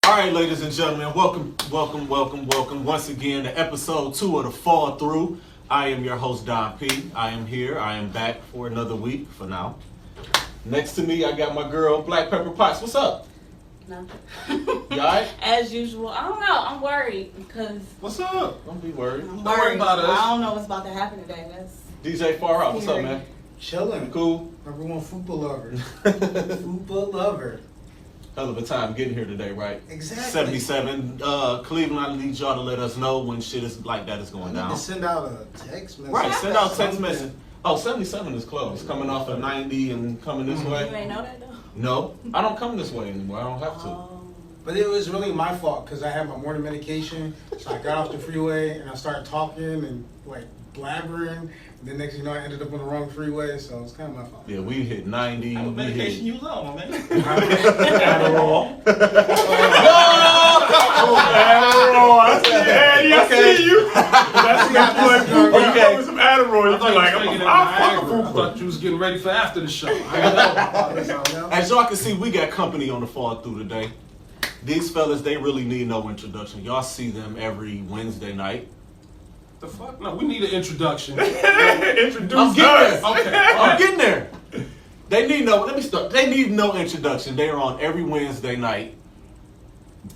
All right, ladies and gentlemen, welcome once again to episode 2 of the Fall Through. I am your host, Don P. I am here. I am back for another week for now. Next to me, I got my girl, Black Pepper Potts. What's up? Nothing. You all right? As usual. I don't know. I'm worried because... What's up? Don't be worried. I'm Don't worry worried. about us. I don't know what's about to happen today. That's DJ Far Out, what's up, man? Chilling. Cool? Number one football lover. Football lover. Hell of a time getting here today, right? Exactly. 77. Cleveland, I need y'all to let us know when shit is like that is going I need down. to send out a text message. Right, send out text Something. message. Oh, 77 is close. Coming off of 90 and coming this you way. ain't know that though. No, I don't come this way anymore. I don't have to. But it was really my fault because I had my morning medication. So I got off the freeway and I started talking and like blabbering. And then next thing you know, I ended up on the wrong freeway. So it's kind of my fault. Yeah, we hit 90. What we medication hit... you was on, my man? Adderall. Adderall. I see you. That's Yeah, good. this is Okay. With some Adderall, you I thought be like, you I'm was a I fool. thought you was getting ready for after the show. I know. As y'all can see, we got company on the Fall Through today. These fellas, they really need no introduction. Y'all see them every Wednesday night. The fuck? No, we need an introduction. Introduce I'm getting us. there. Okay. I'm getting there. They need no. Let me start. They need no introduction. They are on every Wednesday night.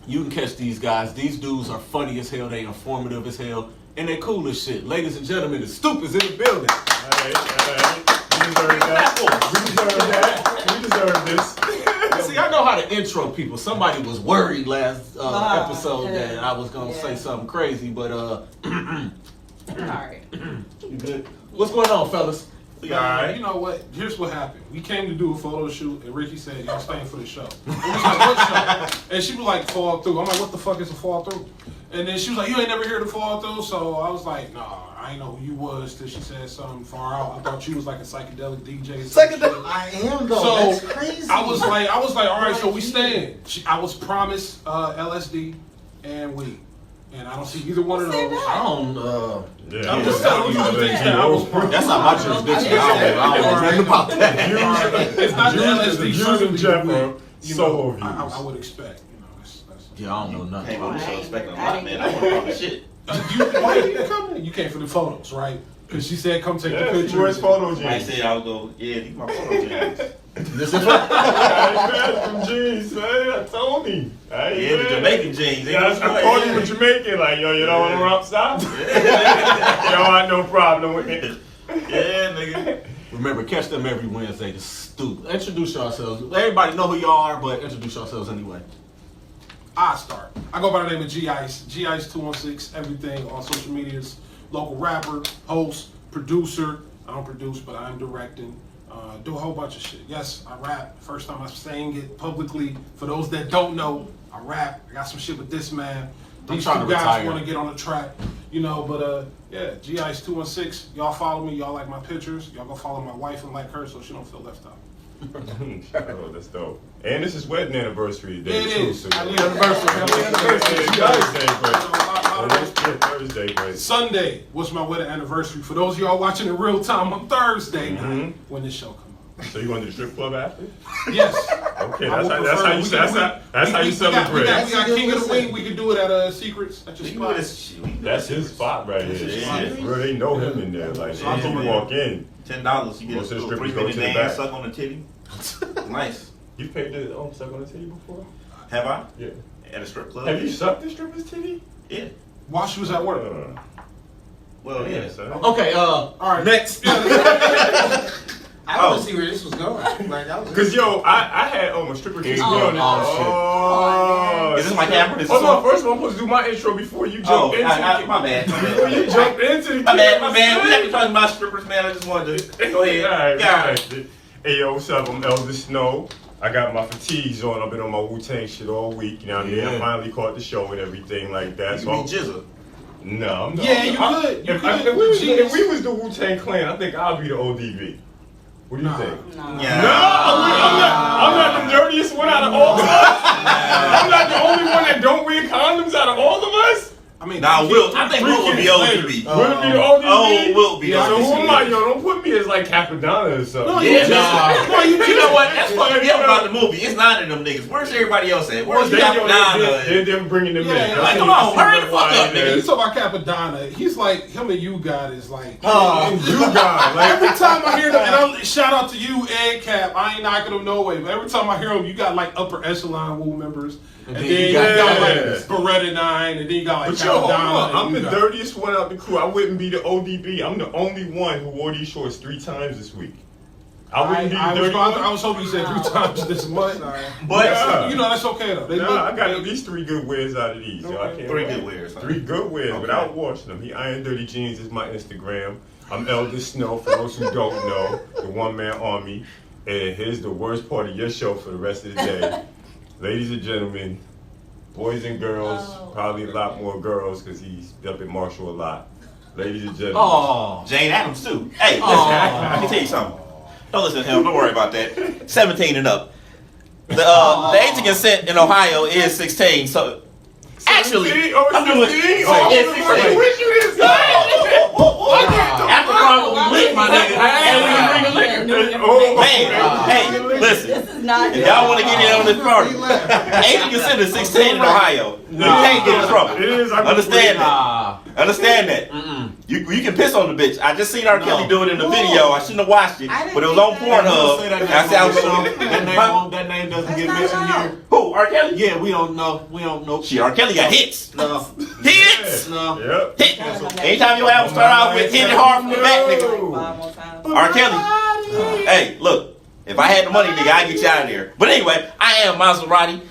You can catch these guys. These dudes are funny as hell. They informative as hell, and they cool as shit. Ladies and gentlemen, the Stoopers in the building. All right. We deserve that. We deserve this. See, I know how to intro people. Somebody was worried last episode yeah. that I was gonna say something crazy, but Alright. you good? What's going on, fellas? All right. You know what? Here's what happened. We came to do a photo shoot, and Ricky said, y'all staying for the show. I was like, what show? And she was like, Fall Through. I'm like, what the fuck is a Fall Through? And then she was like, you ain't never heard of Fall Through? So I was like, nah, I ain't know who you was till she said something far out. I thought you was like a psychedelic DJ. Psychedelic. I am though. So That's crazy. I was like, all right, so we staying. I was promised LSD and weed, and I don't see either one of those. I don't. Yeah. I'm just telling you the things that I was promised. That's not my jurisdiction. I don't know nothing about that. It's not the LSD Using Jeff for you solo know, views. I would expect. You know, that's Yeah, I don't know nothing. Came on the show expecting a lot, man. I want to talk shit. why did you come? You came for the photos, right? Because she said, come take the Yeah, pictures. she wears photo I jeans. said I would go, yeah, these my photo jeans. This is I ain't from jeans, man. I told him. I ain't Yeah, the mad. Jamaican jeans. They Yeah, was I good, called yeah. you with Jamaican, like, yo, you don't want to rump stop? You don't want no problem with it. Yeah, nigga. Remember, catch them every Wednesday. The Stoop. Introduce yourselves. Everybody know who you are, but introduce yourselves anyway. I start. I go by the name of G-Ice. G-Ice 216, everything on social medias. Local rapper, host, producer. I don't produce, but I'm directing. Do a whole bunch of shit. Yes, I rap. First time I'm saying it publicly. For those that don't know, I rap. I got some shit with this man. These two trying to guys retire. want to get on the track. You know, but yeah, G-Ice 216. Y'all follow me. Y'all like my pictures. Y'all go follow my wife and like her so she don't feel left out. Oh, that's dope. And this is wedding anniversary day, It too. is. So Happy anniversary. Happy anniversary. Thursday, but Sunday was my wedding anniversary. For those of y'all watching in real time on Thursday night when this show come out. so you going to the strip club after? Yes. Okay, I that's would how, prefer- you that's how you celebrate. We got King of the Wing. We can do it at Secrets at your You know spot. this shit. That's his spot right here. Yeah. Bro, they know him in there. Like, Yeah. when you walk in, $10, you get Most a of the little strippers 3 go minute to the dance, back. suck on the titty. Nice. you paid the suck on the titty before? Have I? Yeah. At a strip club? Have you sucked the stripper's titty? Yeah. While she was at work. Well, yeah. son. Okay, All right. next. I don't see where this was going. Like I was. Cause yo, I had a stripper Here kiss you me go. on it. Oh, Is this my camera? This is Oh no! on? First of all, I'm supposed to do my intro before you Oh, jump into the my bad. Before you jump into the My bad. We camera, have to talk about strippers, man. I just wanted to go ahead. Alright, Yeah. respect it. Hey yo, what's up? I'm Elder Snow. I got my fatigues on. I've been on my Wu-Tang shit all week. You know what I mean? I Yeah. finally caught the show and everything like that. You So be Jizza. no, I'm not. Yeah, you could. You If, could. if we was the Wu-Tang Clan, I think I'll be the ODB. What do you think? No. Yeah. No, I'm not the dirtiest one out of all of us. I'm not the only one that don't wear condoms out of all of us. I mean, Nah, I think Will will be ODB. Will it be the ODB? Oh, Will be Yeah, So who ODB. am I, yo? Don't put me as like Capadonna or something. No, Yeah, No, you know what? That's fucking me up about the movie. It's 9 of them niggas. Where's everybody else at? Where's They Capadonna? They're them bringing them Yeah, in. like, come on, hurry the fuck up, nigga. You talk about Capadonna, he's like, him and you God is like, And you guys, like, every time I hear them, and shout out to you and Cap, I ain't knocking them no way, but every time I hear them, you got like upper echelon Wu members, and then you got like Beretta 9, and then you got like but yo, hold Capadonna. on. I'm and the you got- dirtiest one out the crew. I wouldn't be the ODB. I'm the only one who wore these shorts 3 times this week. I wouldn't be the dirty one. I was hoping you said 3 times this month. But Yeah. You know, that's okay though. They Nah, look- I got at least 3 good wears out of these. Yo. I can't 3 lie. good wears. Huh? 3 good wears Okay. without washing them. He Iron Dirty Jeans is my Instagram. I'm Elder Snow, for those who don't know, the one-man army. And here's the worst part of your show for the rest of the day. Ladies and gentlemen, boys and girls, probably a lot more girls because he's up at Marshall a lot. Ladies and gentlemen. Oh, Jane Addams too. Hey, listen, I can tell you something. Don't listen to him. Don't worry about that. 17 and up. The age of consent in Ohio is 16. So actually, 16? Oh, I'm doing 16? Oh, Oh, it's 16. I wish you this After Carl, we lit, my nigga. And we can bring the liquor. Oh, Man, hey, listen. This is not. If y'all want to get in on this party, age of consent is 16 in Ohio. You can't get in trouble. It is. I Understand that. nah. Understand that. You can piss on the bitch. I just seen R. Kelly do it in the video. I shouldn't have watched it, but it was on Pornhub. Say that And I said, I was that name doesn't get That's mentioned not here. who? R. Kelly? Yeah, we don't know. We don't know. Shit, R. Kelly got hits. No, Hits. no. Yep. Hit. Anytime your album start out with hitting it hard from the back, nigga. 5 more times. R. Kelly. Hey, look. If I had the money, nigga, I'd get you out of there. But anyway, I am Maserati.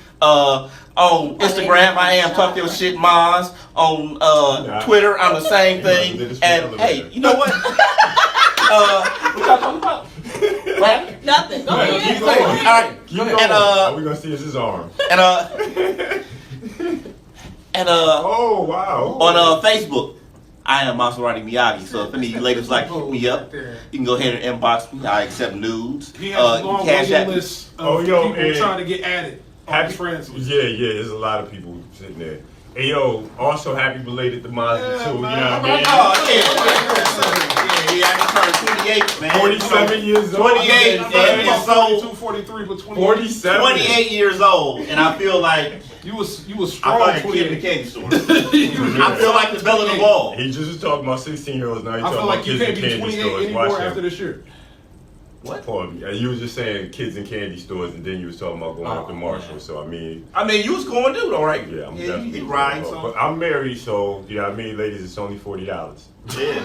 On Instagram, I am Puff Your Shit Maz. On Twitter, I'm the same thing. And hey, you know what? What y'all talking about? What? Nothing. Go Keep ahead. going. All right. Keep going. And All we gonna see is his arm. and Oh wow. on Facebook, I am Maserati Miyagi. So if any ladies like to hook me up, you can go ahead and inbox me. I accept nudes. He has a long Cash waiting App. list of Oh, yo, people and- trying to get added. Happy friends. Yeah, there's a lot of people sitting there. Hey yo, also happy belated to Mazda too. You know what I mean? Oh yeah, I turned 28, man. 47 years old. 28, man. yeah. 42, 43, but 28. 47. 28 years old, and I feel like You was I'm strong. like a kid in the 28. candy store. I feel like the bell of the wall. He just was talking about 16-year-olds. Now he's I talking feel about like you kids in can't be candy 28 stores. anymore Watch after him. this year. Pardon me. You was just saying kids in candy stores, and then you was talking about going up to Marshall. So I mean, I mean, you was going to do though, right? yeah, I'm you definitely. can ride, But so. I'm married, so you know what I mean, ladies. It's only $40. Yeah.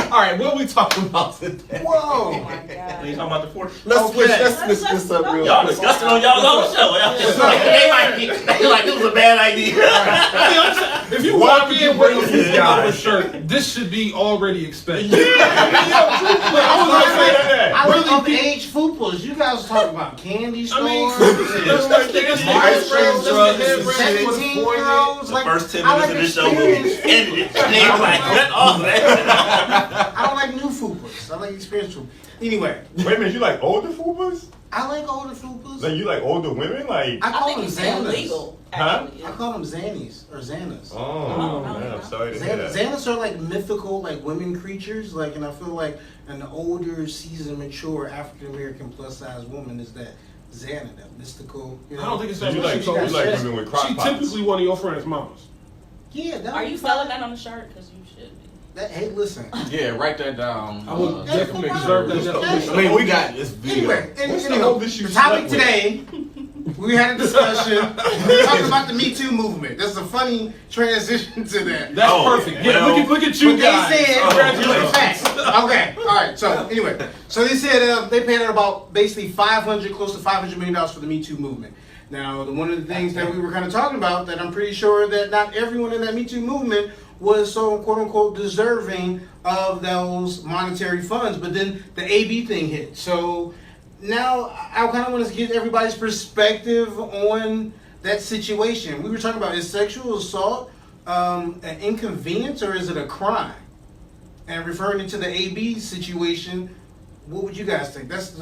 All right, what are we talking about today? Oh Whoa! my God. You talking about the 40? Let's switch. Okay. Let's switch this up real Y'all quick. disgusting on y'all's own show. They like it was a bad idea. If you Why walk would in you with bring a these full guys? over shirt, this should be already expected. I was gonna say that. I was of age fupas. You guys talking about candy I mean, stores? let's get this Ice cream let's get trucks head and wraps shit. with 17-year-olds. The Like, first 10 I minutes like of this show will be experience. ended it. And they was like, cut off that. I don't like new fupas. I like experience fupas. Anyway, Wait a minute, you like older fupas? I like older fupas. Like you like older women? Like I I call think them it's illegal. Xanas. Actually. I call them Xannies or Xanas. oh, no, man, no. I'm sorry to hear that. Xanas are like mythical, like women creatures. Like, and I feel like an older, seasoned, mature African American plus size woman is that Xana, that mystical. You know? I don't think it's So that you much. like She got women shit. with crock She pots. typically one of your friends' mamas. Yeah, that Are would you be selling fine. that on the shirt? Because you should be. Hey, listen. Yeah, write that down. I would That's definitely the deserve that. problem. definition. I mean, we got this video. Anyway, What's the anyhow, oldest you the topic slept with? today, we had a discussion. We're talking about the Me Too movement. That's a funny transition to that. That's Oh, perfect. Yeah, well, look at you But guys. they said, Congratulations. facts. Okay, all right. So anyway, so they said they paid out about basically close to $500 million for the Me Too movement. Now, one of the things that we were kind of talking about that I'm pretty sure that not everyone in that Me Too movement was so quote unquote deserving of those monetary funds. But then the AB thing hit. So now I kind of want to get everybody's perspective on that situation. We were talking about, is sexual assault an inconvenience or is it a crime? And referring to the AB situation, what would you guys think? That's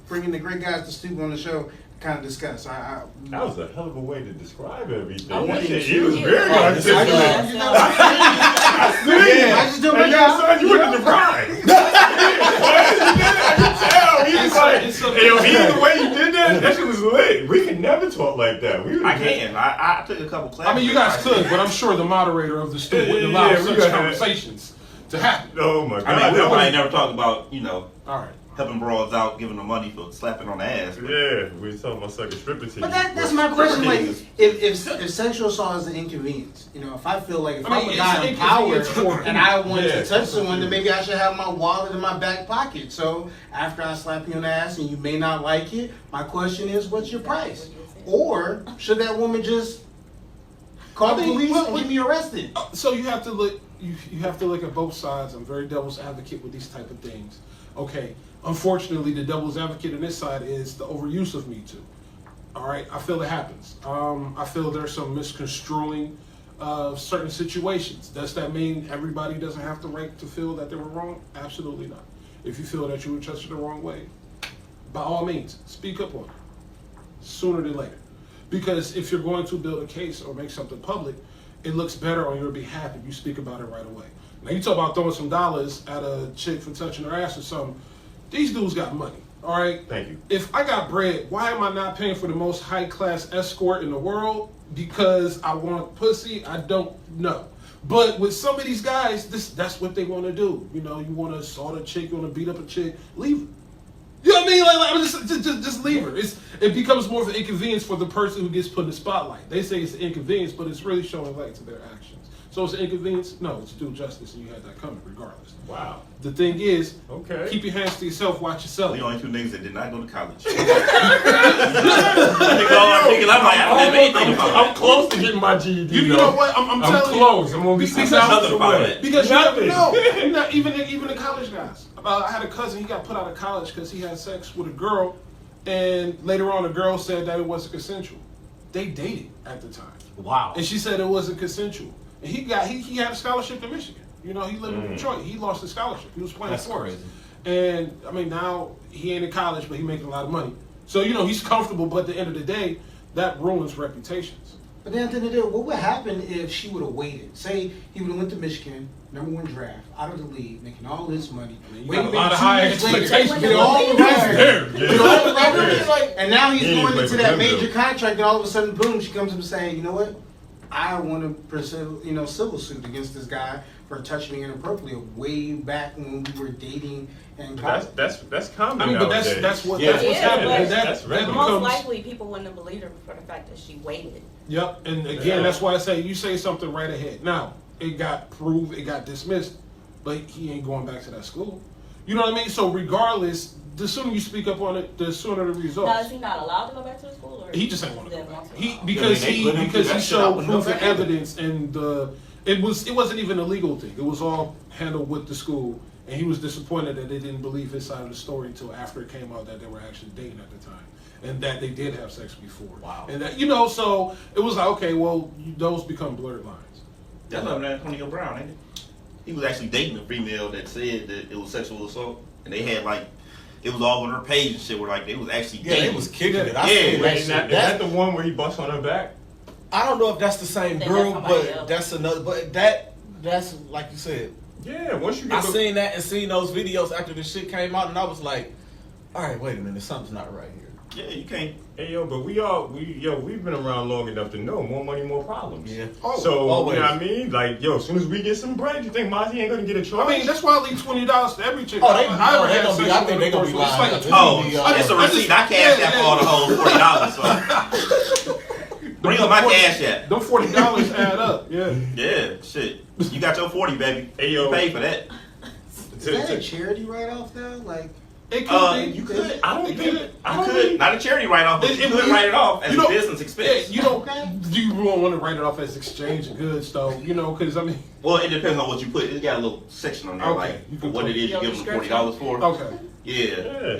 bringing the great guys to stoop on the show kind of discuss. That was a hell of a way to describe everything. I That want shit, you he was to very hear. articulate. I just do my Hey, yo, job. son, you went to the prime. I can tell. He was like, hey, yo, either the way you did that shit was lit. We could never talk like that. I can. I took a couple classes. I mean, you guys could, but I'm sure the moderator of the studio wouldn't allow Yeah, we such gotta- conversations to happen. Oh my god. I mean, we that probably was- never talked about, All right. helping broads out, giving them money for slapping on the ass. Yeah, we was talking about sucking stripper titties. But that's my question. Like, if sexual assault is an inconvenience, if I feel like if I mean, I'm a it's guy an empowered inconvenience and I want Yeah. to touch someone, then maybe I should have my wallet in my back pocket. So after I slap you on the ass and you may not like it, my question is, what's your price? Or should that woman just call the police and get me arrested? So you have to look. You have to look at both sides. I'm very devil's advocate with these type of things. Okay. Unfortunately, the devil's advocate on this side is the overuse of Me Too. All right, I feel it happens. I feel there's some misconstruing of certain situations. Does that mean everybody doesn't have the right to feel that they were wrong? Absolutely not. If you feel that you were touched the wrong way, by all means, speak up on it sooner than later. Because if you're going to build a case or make something public, it looks better on your behalf if you speak about it right away. Now you talk about throwing some dollars at a chick for touching her ass or something. These dudes got money, all right? Thank you. If I got bread, why am I not paying for the most high-class escort in the world? Because I want pussy? I don't know. But with some of these guys, that's what they want to do. You want to assault a chick, you want to beat up a chick, leave her. You know what I mean? Like just leave her. It becomes more of an inconvenience for the person who gets put in the spotlight. They say it's an inconvenience, but it's really showing light to their actions. So it's an inconvenience? No, it's due justice, and you had that coming regardless. Wow. The thing is, Okay. keep your hands to yourself, watch yourself. The only two niggas that did not go to college. I'm like, I don't have anything about I'm that. close to getting my GED. You know what? I'm telling you. close. I'm gonna be 6 hours Nothing about away. that. Because you never Nothing. know. Even the college guys. I had a cousin, he got put out of college because he had sex with a girl, and later on the girl said that it wasn't consensual. They dated at the time. Wow. And she said it wasn't consensual. And he had a scholarship to Michigan. He lived in Detroit. He lost his scholarship. He was playing That's sports. crazy. And I mean, now he ain't in college, but he's making a lot of money. So he's comfortable. But at the end of the day, that ruins reputations. But then at the end of the day, what would happen if she would have waited? Say he would have went to Michigan, #1 draft, out of the league, making all this money. You Waited got a lot of maybe 2 high years later, expectations. get all the records. Yeah. Get all the records. Yeah. And now he's He ain't going play into for that them, major though. contract, and all of a sudden, boom, she comes up and saying, you know what? I want to pursue, civil suit against this guy for touching me inappropriately way back when we were dating and college. That's common. I mean, but nowadays. that's what's Yeah, happening. but And that that's that regular. Most becomes. likely, people wouldn't have believed her for the fact that she waited. Yep, and again, Yeah. that's why I say you say something right ahead. Now, it got proved, it got dismissed, but he ain't going back to that school. You know what I mean? So regardless, the sooner you speak up on it, the sooner the Now, results. is he not allowed to go back to the school? Or He just ain't want to go didn't back. want to? He Oh. because Yeah, I mean, they put him through he that shit. I showed wouldn't proof go and back either. evidence, and it wasn't even a legal thing. It was all handled with the school, and he was disappointed that they didn't believe his side of the story until after it came out that they were actually dating at the time, and that they did have sex before. Wow. And that so it was like, okay, well, those become blurred lines. That's like Antonio Brown, ain't it? He was actually dating a female that said that it was sexual assault, and they had it was all on her page and shit. Where they was actually Yeah, dating. they was kicking it. Yeah. I seen Wait, that is shit. that That- the one where he busts on her back? I don't know if that's the same I think girl, that's somebody but else. that's another. But that's like you said. Yeah, once you I get seen that and seen those videos after the shit came out, and I was like, all right, wait a minute, something's not right here. Yeah, you can't. Hey yo, but we've been around long enough to know more money, more problems. Yeah. So Always. you know what I mean? Like, yo, as soon as we get some bread, you think Mozzie ain't gonna get a charge? I mean, that's why I leave $20 to every chick. Oh, they ever gonna had be- sex I with think they gonna be before, so lying. it's like a Oh, Yeah. it's a I receipt. I cash out for all the whole $40. So bring up my cash app. Them $40 add up. Yeah. Yeah, shit. You got your 40, baby. Hey, yo. You paid for that. Is that a charity write-off though? Like, It could be. You could. I don't It think could. I You don't could. think Not a charity write-off, but you could write it off as you a know, business expense. Yeah, you don't. Okay. You don't want to write it off as exchange of goods, though. Because I mean, Well, it depends on what you put. It got a little section on there, Okay, like you can what put- it is you Your give them description. $40 for. okay. Yeah.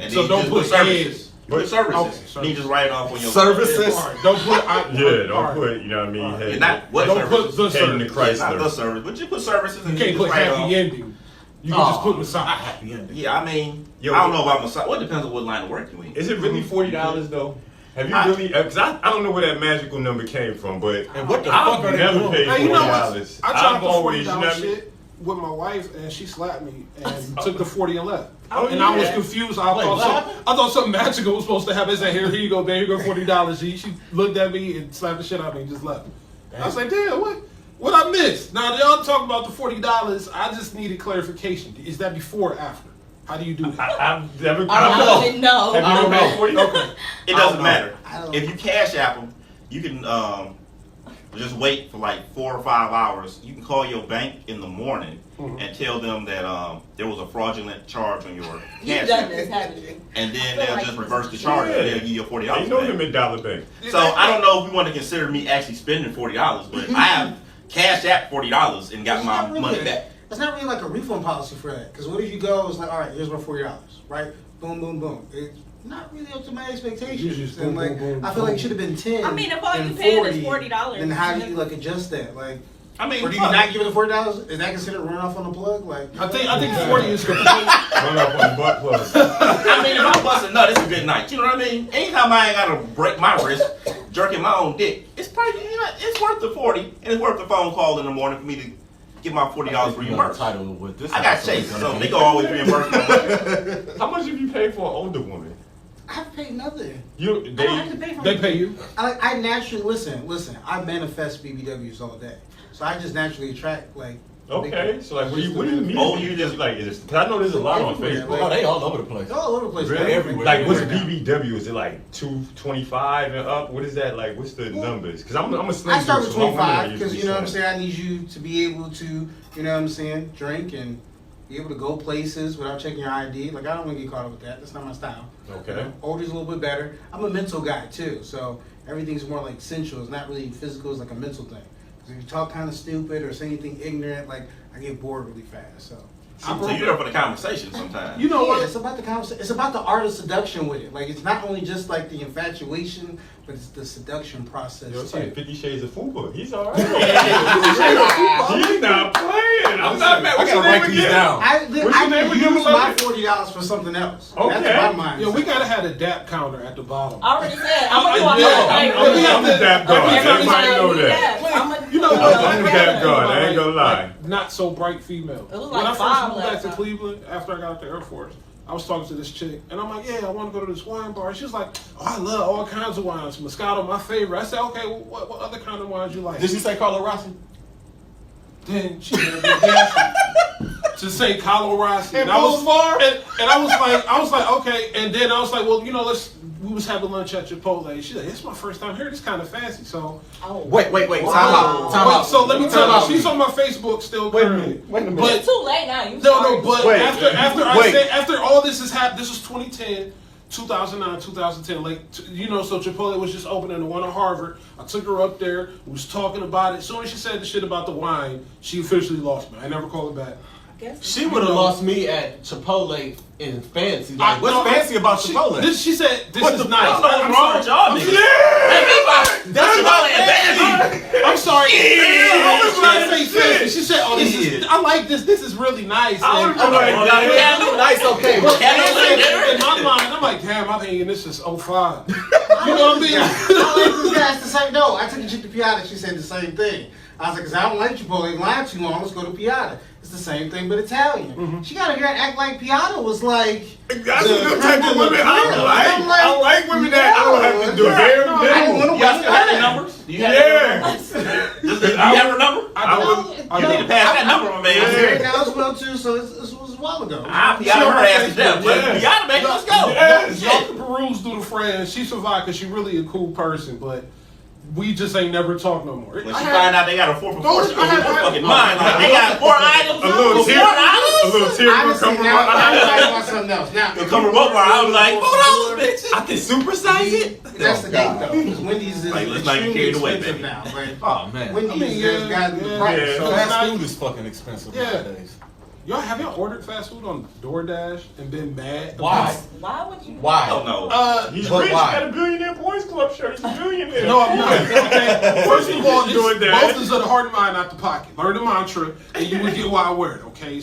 And So then don't you put just services. But- Put services. Okay, You services. just write it off on your Services? All right, don't put. Yeah, don't put, you know what I mean? All right. Head, And not what Don't services. put the heading to service. Not the Chrysler. service, but you put services You and can't you put just write it happy off. ending. You can just Oh, put Messiah. happy ending. Yeah, I mean, Yo, I don't know about Messiah. Well, it depends on what line of work you in. Is it really $40 though? Have you really? Because I don't know where that magical number came from, but And what the fuck are I've they never doing? paid Hey, you know what? $40. I tried I've the always, $40 you know what I mean? shit with my wife, and she slapped me and took the 40 and left. Oh, And I was yeah. confused. Wait, what happened? I thought something magical was supposed to happen. I said, here you go, babe. Here you go, $40. She looked at me and slapped the shit out of me and just left. I was like, damn, what I missed? Now, y'all talking about the $40. I just needed clarification. Is that before or after? How do you do that? I've never. I don't know. No. Have you I don't ever paid know. 40? Okay. It doesn't matter. I don't- If you cash app them, you can just wait for like 4 or 5 hours. You can call your bank in the morning and tell them that there was a fraudulent charge on your You've cash done app, this, haven't you? and then I feel they'll like just this reverse is- the charge and Yeah. they'll give you $40 Ain't no back. limit dollar bank. So I don't know if we want to consider me actually spending $40, but I have cash app $40 and got It's my not really money a- back. It's not really like a refund policy for that. Because what if you go, it's like, all right, here's my $40, right? Boom, boom, boom. It's not really up to my expectations. You just And boom, like, boom, boom, I feel like it boom. should have been 10. I mean, if all you and paying is 40, $40, then how do you like adjust that? Like, I mean, or do you fuck. not give it the $40? Is that considered run off on the plug? Like, I think 40 is complete. Run up on the butt plug. I mean, if I'm busting nut, it's a good night. You know what I mean? Anytime I ain't gotta break my wrist jerking my own dick, it's probably it's worth the 40, and it's worth the phone call in the morning for me to get my $40 reimbursed. Title with this I got episode is Chase, gonna so be- they can always reimburse me. How much have you paid for an older woman? I haven't paid nothing. You I don't have to they pay for They anything. pay you. I naturally listen. I manifest BBWs all day, so I just naturally attract like. okay? So like, what do you mean? Oh, You just like? Is it, 'cause I know there's a lot on Everywhere, Facebook. Oh, they all over the place. It's all over the place. Really? man. Everywhere. Like, what's Everywhere. BBW? Is it like 225 and up? What is that like? What's the numbers? Because I'm a slim I start dude, with so my women 25 are because usually you know what I'm slim. saying. I need you to be able to, you know what I'm saying, drink and be able to go places without checking your ID. Like I don't want to get caught up with that. That's not my style. Okay. You know, older's a little bit better. I'm a mental guy too, so everything's more like sensual. It's not really physical. It's like a mental thing. Because if you talk kind of stupid or say anything ignorant, like I get bored really fast. So. So you're there for the conversation sometimes. You know Yeah, what? it's about the conversation. It's about the art of seduction with it. Like it's not only just like the infatuation, but it's the seduction process Yo, it's too. like 50 Shades of Fupa. He's all right. He's not playing. I'm not mad. I What's gotta your name write these again? down. I What's your name could again, use my beloved? $40 for something else. Okay. That's my mind. Yeah, we gotta have a DAP counter at the bottom. I already said, I'm gonna do a I'm whole the Dap God. every time Everybody know that. You know I'm what? the Dap God. I ain't gonna lie. Like, not so bright female. It was When like I first 5 moved back last to time. Cleveland after I got out the Air Force, I was talking to this chick, and I'm like, yeah, I want to go to this wine bar. She was like, oh, I love all kinds of wines. Moscato, my favorite. I said, okay, well, what other kind of wines you like? Did she say Carlo Rossi? Then she made me gassy to say Carlo Rossi. And I was Boulevard? and I was like, okay. And then I was like, well, you know, we was having lunch at Chipotle. She's like, it's my first time here. It's kind of fancy. So Oh. Wait. Time Wait, out. so let me Time tell out. you, she's on my Facebook still. Wait a currently. minute. Wait a minute. But It's too late now. You no, started. but Wait. after all this has happened, this was 2010, 2009, 2010. So Chipotle was just opening the one on Harvard. I took her up there. We was talking about it. As soon as she said the shit about the wine, she officially lost me. I never called her back. Guess She would have lost me at Chipotle in fancy. Like, what's No, fancy about Chipotle? She said this What is the nice. fuck? What's I'm wrong with y'all I'm niggas? That's about it, I'm sorry. Yeah. When I say fancy, she said, "Oh, this is. I like this. This is really nice." I And- would've been like, Yeah. Nice, okay. But Yeah. in my mind, I'm like, damn, I'm thinking this is 05. You know what I mean? I like this guy. It's the same. No, I took a chick to Piata. She said the same thing. I was like, because I don't like Chipotle. In line too long. Let's go to Piata. It's the same thing, but Italian. She got to hear it act like Piata was like. That's the the type of women I creme. like. I'm like, I like women that I don't have to do very no, I didn't want to Y'all waste still have their time. numbers? Do you have Yeah. Do you have her number? I No, would. You need to pass that number, my I man. married now as well too, so this was a while ago. I'll be out of her ass to death. But Yeah. Piata, baby, let's go. Yes. Y'all can peruse through the friends. She survived because she really a cool person, but we just ain't never talked no more. When she I had- find out they got a 4 for 4, Oh, she I had- gonna fucking mind. Like, they got 4 items. A little for tear. $4. A little tear will Honestly, come from now I'm my talking about something else. Now, It'll come from up where I was like, $4, bitch. I can supersize it. that's the thing though, because Wendy's is Like, let's not get extremely carried away, expensive baby. now. Like, Oh man. Wendy's I mean, has yeah, gotten the yeah. price. Yeah. So Fast Fast food is fucking expensive Yeah. nowadays. Have y'all ordered fast food on DoorDash and been mad? Why? Why would you? Why? I don't know. He's But rich. why? Got a billionaire boys club shirt. He's a billionaire. No, I'm not. Okay. First of all, Doing that. both is of the heart and mind, not the pocket. Learn the mantra, and you will get why I wear it. Okay,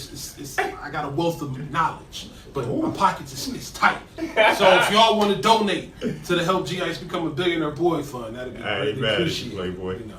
I got a wealth of knowledge, but my pockets is tight. So if y'all want to donate to the Help G Ice Become a Billionaire Boy Fund, that'd be greatly mad at you, appreciated. Playboy. You know.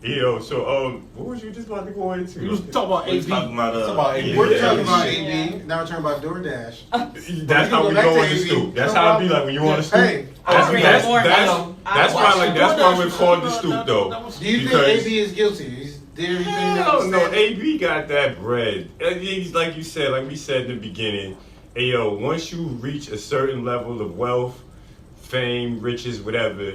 Yo, so what was you just about to go into? We was talking about We was AB. talking about, We're Yeah. talking about Yeah. AB. Now we're talking about DoorDash. That's how we Back go to in the AB. stoop. That's how it be like when you on the stoop. Hey, That's I agree. that's More that's Adam. that's I why watch like it. that's why we're called the stoop though. was- do you think Because- AB is guilty? He's did everything that Hell was no, said. AB got that bread. He's like you said, like we said in the beginning. Hey yo, once you reach a certain level of wealth, fame, riches, whatever,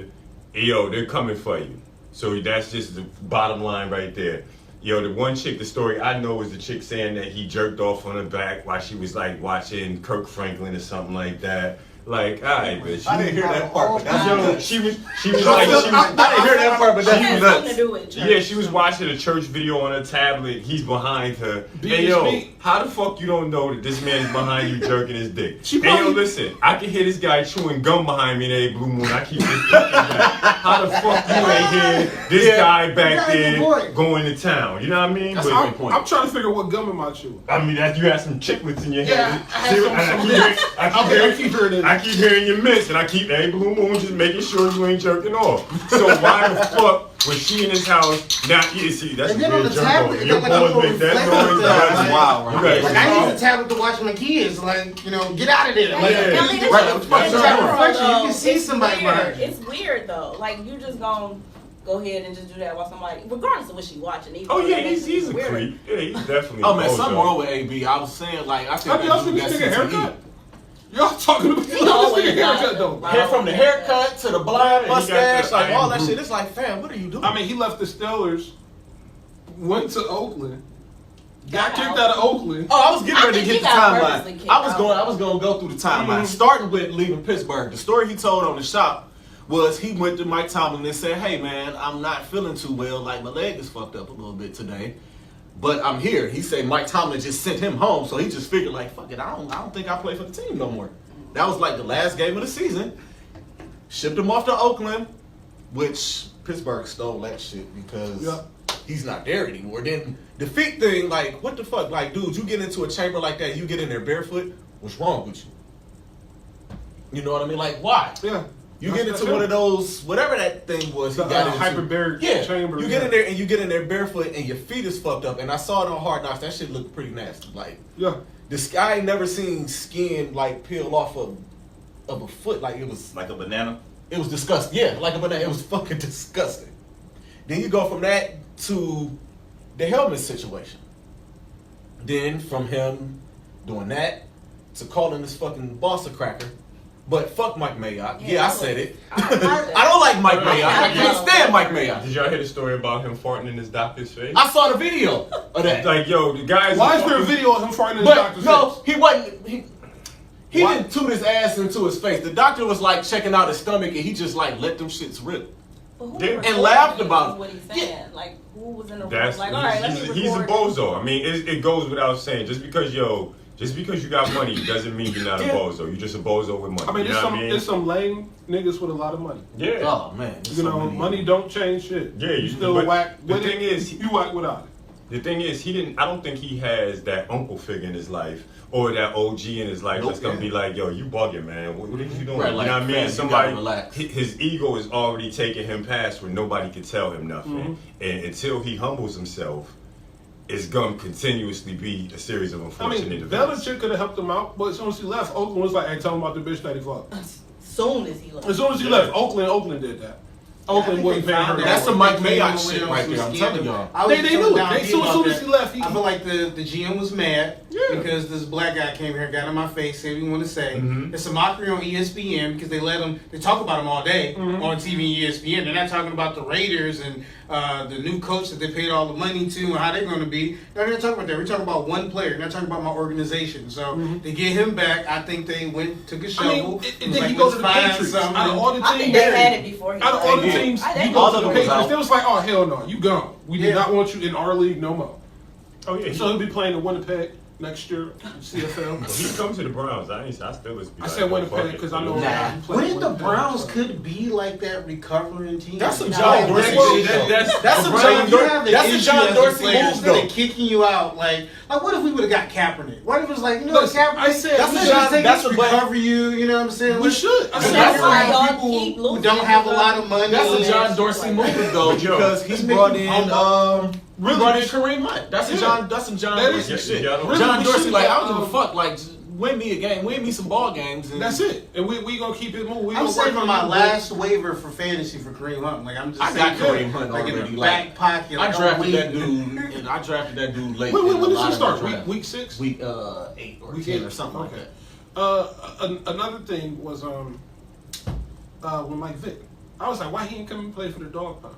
hey yo, they're coming for you. So that's just the bottom line right there. Yo, the one chick, the story I know is the chick saying that he jerked off on her back while she was like watching Kirk Franklin or something like that. Like, alright, bitch. I didn't hear that part, but that's Yo, good. she was like, I didn't hear that part, but That that's has nuts. something to do with church. yeah, she was watching a church video on her tablet. He's behind her. Beat Hey his yo, meat. how the fuck you don't know that this man is behind you jerking his dick? She Hey yo, probably- listen, I can hear this guy chewing gum behind me in every blue moon. I keep just thinking that. How the fuck you ain't hear this guy back That's a there good point. going to town? You know what I mean? That's But- a great point. I'm trying to figure out what gum am I chewing. I mean, that you had some chiclets in your Yeah, head. I had See, some and I keep mints. hearing- I keep Okay, hearing- I keep hearing it. I keep hearing your mints, and I keep every blue moon just making sure you ain't jerking off. So why the fuck was she in his house? Now, yeah, see, that's And a then on weird the jerk tablet, off. it Your got like a balls little make that reflector noise. thing. That's That's wild, right? You gotta Like go I use off. the tablet to watch my kids. Like, get out of there. Like, Yeah. I mean, it's Right, just, that's what in I'm general, saying. Reflection, you can though, see it's somebody weird. behind you. It's weird though. Like you just gonna go ahead and just do that while somebody, regardless of what she watching. Even Oh though yeah, that makes he's it a weirder. creep. Yeah, he's definitely. Oh man, a something bozo. wrong with AB. I was saying, like, I think Have y'all that seen dude this got nigga CTE. haircut? Y'all talking about this always nigga haircut got though? it. Hair from the haircut to the blind Yeah, he got mustache, that like all that iron shit. It's like, fam, what are you doing? I mean, he left the Steelers, went to Oakland, got Got kicked out. out of Oakland. oh, I was getting I ready to think get the he got timeline. purposely kicked I was out. going to go through the timeline, starting with leaving Pittsburgh. The story he told on the shop was he went to Mike Tomlin and said, "Hey man, I'm not feeling too well. Like my leg is fucked up a little bit today, but I'm here." He said Mike Tomlin just sent him home, so he just figured like, "Fuck it, I don't think I play for the team no more." That was like the last game of the season. Shipped him off to Oakland, which Pittsburgh stole that shit because Yep. he's not there anymore. Then the feet thing, like, what the fuck? Like, dude, you get into a chamber like that, you get in there barefoot, what's wrong with you? You know what I mean? Like, why? Yeah. You get into one of those, whatever that thing was, he The, got into. hyperbaric yeah, chamber, you get yeah. in there and you get in there barefoot and your feet is fucked up. And I saw it on Hard Knocks. That shit looked pretty nasty. Like, Yeah. this guy ain't never seen skin like peel off of a foot. Like it was Like a banana. it was disgusting. Yeah, like a banana. It was fucking disgusting. Then you go from that to the helmet situation. Then from him doing that to calling this fucking boss a cracker. But fuck Mike Mayock. Yeah, I said it. I don't like Mike Mayock. I can't stand Mike Mayock. Did y'all hear the story about him farting in his doctor's face? I saw the video of that. Like, yo, the guy's. Why is there a video of him farting in his But doctor's no, face? he wasn't. He Why? didn't toot his ass into his face. The doctor was like checking out his stomach, and he just like let them shits rip. But who And recorded laughed it about is it. What he's saying, like who was in the room? That's Like, all right, let me he's a record bozo. I mean, it goes without saying. Just because you got money doesn't mean you're not a Yeah. bozo. You're just a bozo with money. I mean, you know what I mean? there's some lame niggas with a lot of money. Yeah. Oh man, there's You so know, many. money don't change shit. Yeah, you you- still but whack the with thing it. is- You whack without it. The thing is, I don't think he has that uncle figure in his life or that OG in his life Nope. that's gonna be like, yo, you bugging, man. What are you doing? Right, you like, know what I mean? fam, you Somebody, gotta relax. his ego is already taking him past where nobody can tell him nothing. And until he humbles himself, it's gonna continuously be a series of I unfortunate mean, events. Belichick could have helped him out, but as soon as he left, Oakland was like, hey, tell him about the bitch that he fucked. As soon as he left. As soon as he Yeah. left, Oakland did that. Oakland wasn't paying her. That's back. some Mike Mayock shit right there, I'm telling y'all. They knew it. As soon as he left, I feel like the GM was mad Yeah. because this black guy came here, got in my face, said what he want to say. Mhm. It's a mockery on ESPN because they talk about him all day on TV and ESPN. They're not talking about the Raiders and the new coach that they paid all the money to and how they're going to be. They're not talking about that. We're talking about one player. They're not talking about my organization. So to get him back, I think they took a I shovel. mean, was and then like, he goes to let's the find Patriots. something. Out of all the I think teams, they had it before he out of left. all the did. teams, I you think go all to of the them was Patriots. out. They was like, oh hell no, you gone. We did Yeah. not want you in our league no more. Oh yeah, So he'll be playing in Winnipeg. next year, CFL. He comes to the Browns. I still listen. I said Winnipeg because I know he played When the Winnipeg, Browns so. could be like that recovering team. That's some No, John Dorsey well, shit. That's That's some a John Dorsey. That's a John Dorsey move, though. They're kicking you out. Like what if we would have got Kaepernick? What if it was like, you know, Listen, Kaepernick? I said that's we a should John- take that's it. a- recover you. You know what I'm saying? We should. I said That's why y'all people keep who losing don't have a lot of money. That's a and- John Dorsey move though, But yo, because he let's brought make in him humble. really brought in Kareem Hunt. That's Yeah. a John. That's some John That Dorsey is- shit. yeah, really, John we Dorsey should like get, I don't give a fuck. Like just win me a game, win me some ball games. And That's it. And we gonna keep it moving. We I'm gonna work saving on my you. last waiver for fantasy for Kareem Hunt. Like I'm just I got saying, Kareem Hunt like in already. the Like, back pocket. I Like, drafted that waiting. dude, and I drafted that dude late. When in a did lot you of start? my drafts. Week 6? Week 8 or Week 10 8? or something like Okay. that. Another thing was when Mike Vick. I was like, why he ain't come and play for the Dog Pound?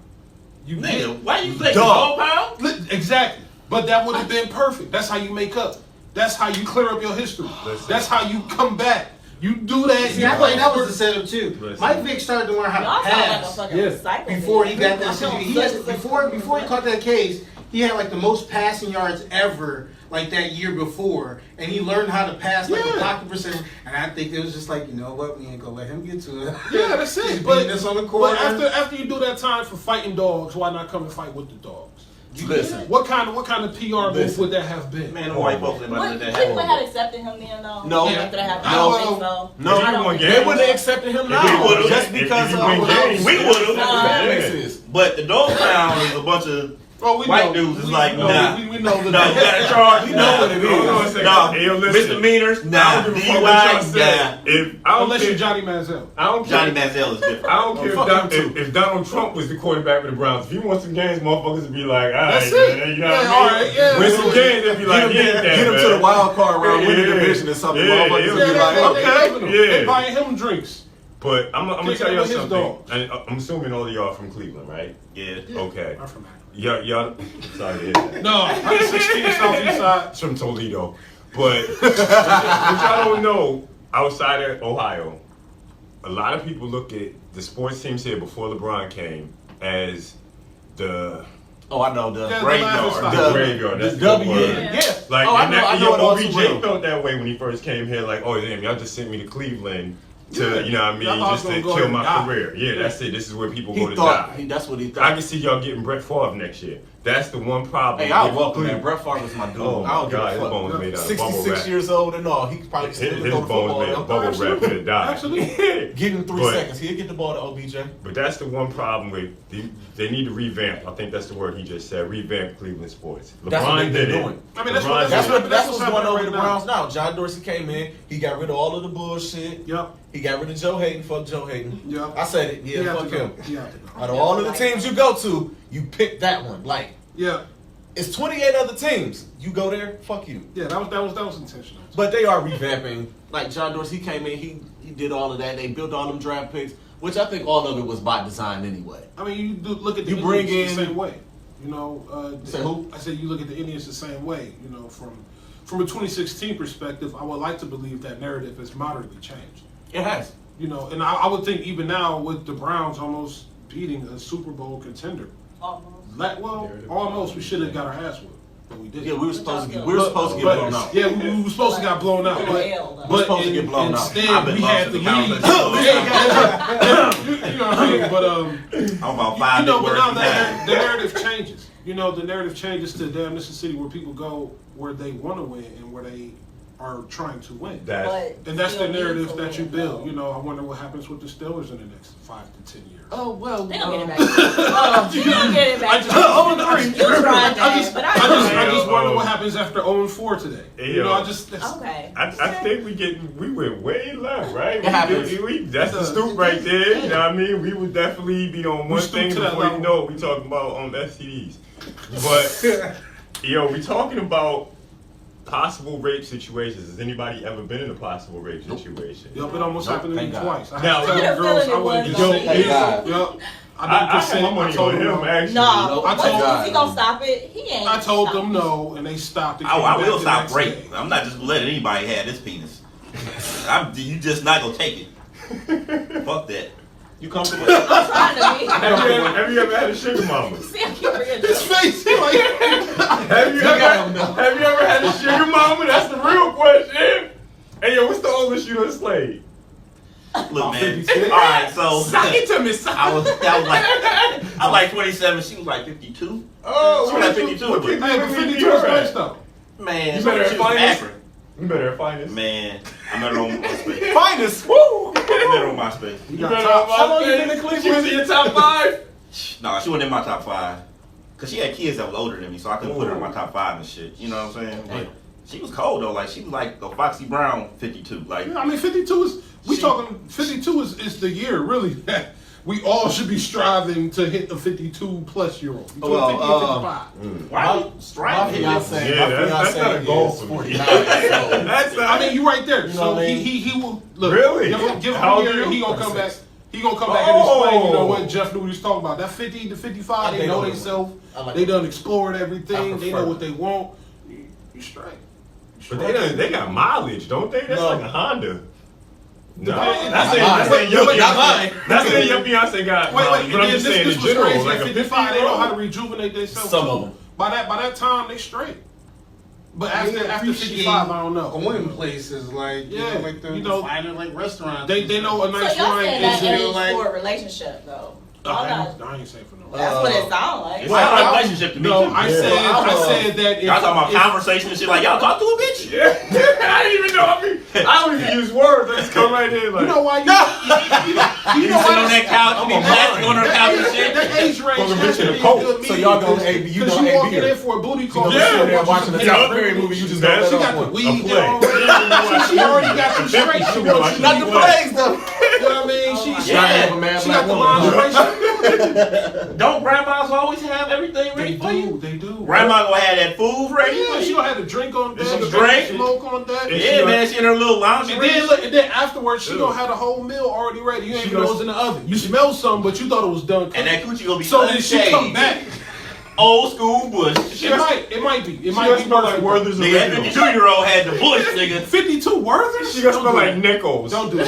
You Nigga, why you think Dog. dog pound? Exactly. But that would have been perfect. That's how you make up. That's how you clear up your history. Listen. That's how you come back. You do that. See, you I play think that was for- the setup too. Listen. Mike Vick started to learn how Y'all to sound like a pass fucking Yeah. disciple. before he got that Y'all situation. sound Before he caught that case, he had like the most passing yards ever, like that year before, and he learned how to pass like Yeah. a blocking percentage. And I think it was just like, you know what, we ain't gonna let him get to it. Yeah, that's it. He's But, beating us on the corner. but after you do that time for fighting dogs, why not come and fight with the dogs? Listen, What kind of PR move Listen. would that have been? Man, the white folks ain't about What, to let that Cleveland happen. had accepted him then, though? No. After that happened? No. I don't think so. no, If he won they games- wouldn't have accepted him we now. would've. Just If because he of won games, we would've. Yeah. But the dog pound is a bunch of Oh, we white know. dudes is We like, know. nah. We know the No, you gotta charge. You know what it is. Hold on a second. Nah, Hey, yo, listen. misdemeanors. I Nah, don't give a fuck what y'all DUI. say. Nah. If I don't Unless care, you're Johnny Manziel. I don't Johnny care. Manziel is different. I don't care fuck him too. if Donald Trump was the quarterback for the Browns. If he won some games, motherfuckers would be like, all right, That's it. man, you know Yeah, what I mean? all right, yeah. Win some games, they'd be like, he ain't that Get him bad. to the wild card round, win the Yeah. division or something. Yeah, Motherfuckers yeah, would be yeah, like, yeah, okay. They Yeah. They buying him drinks. But I'm gonna Kicking tell y'all him with his something. dog. And I'm assuming all of y'all from Cleveland, right? Yeah. Okay. I'm from Akron. Y'all, sorry to hear that. No, I'm 16 Southeast Side. It's from Toledo. But what y'all don't know, outside of Ohio, a lot of people look at the sports teams here before LeBron came as the Oh, I know the Yeah, graveyard. the graveyard. That's The the W. word. Yeah. Like, oh, I and know. that, I know it all too OBJ well. felt that way when he first came here. Like, oh damn, y'all just sent me to Cleveland to, Yeah. you know what I mean, Y'all thought just I was to gonna go kill and my die. career. Yeah, that's it. This is where people He go to thought. die. That's what he I thought. can see y'all getting Brett Favre next year. That's the one problem. Hey, I with welcome that. Cleveland. Brett Favre was my dude. Oh I my don't God, his give a bones fuck. made out of bubble 66 wrap. years old and all. He probably His still bones go to football. made though. of bubble wrap Absolutely. to die. Absolutely. Get in 3 But- seconds. He'll get the ball to OBJ. But that's the one problem with they need to revamp. I think that's the word he just said. Revamp Cleveland sports. LeBron That's what they've did been it. doing. I mean, that's LeBron what- did That's it. what That's what's what's going on with happening the right Browns now. John Dorsey came in. He got rid of all of the bullshit. Yep. He got rid of Joe Hayden. Fuck Joe Hayden. Yep. I said it. Yeah, He had fuck to go. him. He had to go. Out of all of the teams you go to, you pick that one. Like, Yeah. it's 28 other teams. You go there, fuck you. Yeah, that was intentional. But they are revamping. Like John Dorsey, he came in, he did all of that. They built all them draft picks, which I think all of it was by design anyway. I mean, you do look at the You bring Indians the in- same way. You know, Say who? I said you look at the Indians the same way. You know, from a 2016 perspective, I would like to believe that narrative has moderately changed. It has. You know, and I would think even now with the Browns almost beating a Super Bowl contender, Almost. almost we should have got our ass whipped, but we didn't. Yeah, we were supposed to get But- blown but- out. Yeah, we were supposed to get blown out, but We're supposed to get blown out. instead I've been we lost had in the the lead. conversation. You know what I mean? But I'm about 5 you know, but words now behind. the narrative changes. You know, the narrative changes to damn, this is a city where people go where they want to win and where they are trying to win. And that's the narrative that you build. You know, I wonder what happens with the Steelers in the next 5 to 10 years. Oh, well. They don't get it back. They don't get it back. You tried that, I just, but I just Yeah, wonder what happens after 0-4 today. You know, I just Okay. I think we went way left, right? happens. That's the stoop right there. You know what I mean? We would definitely be on one stooped thing to that before you level. know it, we talking about STDs. But yo, we talking about possible rape situations. Has anybody ever been in a possible rape situation? Yup, it almost Nope, happened to me thank God. twice. I Now- had to tell Yeah, the girls I feeling it wouldn't was do on shit. me. God. Yup. I didn't had consent. my money I told on them him no. actually. No, I what told is he gonna stop it? He ain't. I told stop them it. no, and they stopped. It I came will back the stop next rape. day. I'm not just gonna let anybody have this penis. You just not gonna take it. Fuck that. You comfortable? I'm trying to be. Have you ever had a sugar mama? See, I keep forgetting. His face, he like, Have you ever had a sugar mama? That's the real question. Hey yo, what's the oldest you done slayed? Look, man. 56. All right, so suck it to me, son. I was like 27. She was like 52. Oh, She was like 52. what but- you- Hey, but 52 is nice though. Man, You better she at was finest. Akron. You better have finest. Man, I met her on MySpace. Finest. Woo. I met her on MySpace. You You got better top. have How long you finest. been in Cleveland? She was in your top 5. No, she wasn't in my top 5. Cause she had kids that was older than me, so I couldn't put her in my top 5 and shit. You know what I'm saying? But she was cold though. Like she was like a Foxy Brown 52. Like I mean, 52 is, we talking, 52 is the year, really, that we all should be striving to hit the 52 plus year old. Between 50 and 55. why My striving? fiance, Yeah, that's not a goal is for me. 49. So That's not. I mean, you right there. know So what I mean? he will, look, Really? give him How a old year, are he you? gonna come back. He gonna come back and explain, you know what Jeff knew what he was talking about. That 50 to 55, they think know I'm themselves. I like They it. done explored everything. I They prefer know what that. they want. You straight. But they got mileage, don't they? That's No. like a Honda. No, Depends. that's saying Not that's mine. saying your Not fiance. mine. That's saying your fiance got. Wait, mileage, but I'm just saying in was general, crazy. like At a 55, they know how to 50-year-old. rejuvenate themselves. Some too. of them. By that time, they straight. But after 55, I don't know. Going places like you Yeah, know, like the you know, finer like restaurants. They know a So nice y'all wine saying that is age like- for a relationship though? Y'all not- I ain't saying for no. That's what it sounds like. It's not a relationship to me. No, too. I Yeah. said I said that. Y'all talking about conversation and shit like y'all talk to a bitch? Yeah, I didn't even know. I don't even use words. I just come right in like. You know why? You You know sit on why? that couch, you be blasting on her couch and shit. That age range Fuck a bitch has in to a be a coat. good So y'all medium, go AB, you because know you AB walking here. in for a booty call. Yeah. sitting there watching a Yeah. Tyler Perry movie, you just Man, go She let got off the one. weed play. already. She already got you straight. She wants you. Not Not the What? plays though. You know what I mean? She Yeah. Have a mad she got black the woman. lingerie. Don't grandmas always have everything They ready for you? do. They do. Grandma gonna have that food ready Yeah, for she you? gonna have a drink on deck, Some a drink. smoke on deck. And Yeah, man, she in her little lounge. And then look, and then afterwards, she Ew. gonna have the whole meal already ready. You ain't She even know goes- it was in the oven. You smell something, but you thought it was done cooking. And that coochie gonna be So then she come unshaved. back. Old school bush. It might be. It She might gonna be smell like perfect. Werther's Nigga, that original. 52-year-old had the bush, nigga. 52 Werther's? She gonna Don't smell do like that. Nickels. Don't do that.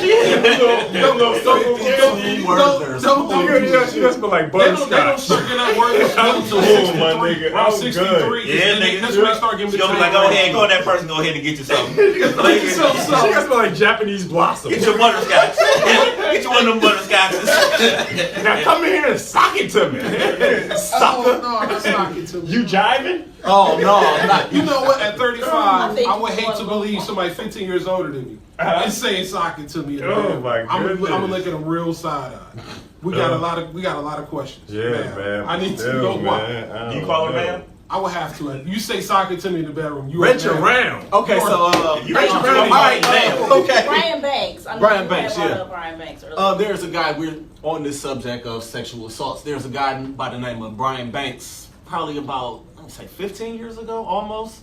Werther's. She gonna smell like They don't butterscotch. start getting that Werther's I'm until cool, my 63. nigga. Around I'm 63. good. Yeah, nigga. That's when they start giving She the gonna be like, go ahead, go on that person, go ahead and get you something. She gonna smell like Japanese blossom. Get your butterscotch. Get you one of them butterscotches. Now come in here and sock it to me. Oh, Sucker. no, that's not it to me. You jiving? Oh no, I'm not. You know what? At 35, think I would you hate to want believe more. somebody 15 years older than me and saying sock it to me. Oh, my I'm goodness. gonna look at them real side eye. We got a lot of questions. Yeah, man. I need to Still, know why. man. I You don't call her know. man? I would have to. You say sock it to me in the bedroom. You Rent a your man. round. Okay, so You rent your all round, right, damn. okay. Brian Banks. I mean, Brian you Banks, had brought yeah. up Brian Banks earlier. There's a guy, we're on this subject of sexual assaults. There's a guy by the name of Brian Banks, probably about, I'm gonna say 15 years ago, almost.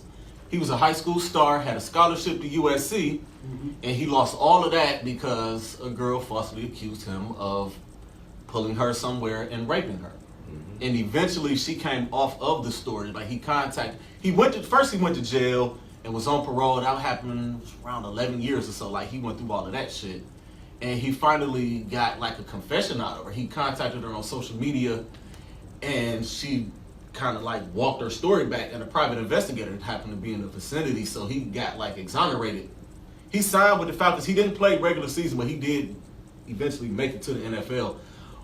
He was a high school star, had a scholarship to USC, and he lost all of that because a girl falsely accused him of pulling her somewhere and raping her. And eventually she came off of the story. Like he went to jail and was on parole. That happened around 11 years or so. Like he went through all of that shit. And he finally got like a confession out of her. He contacted her on social media and she kind of like walked her story back, and a private investigator happened to be in the vicinity, so he got like exonerated. He signed with the Falcons. He didn't play regular season, but he did eventually make it to the NFL.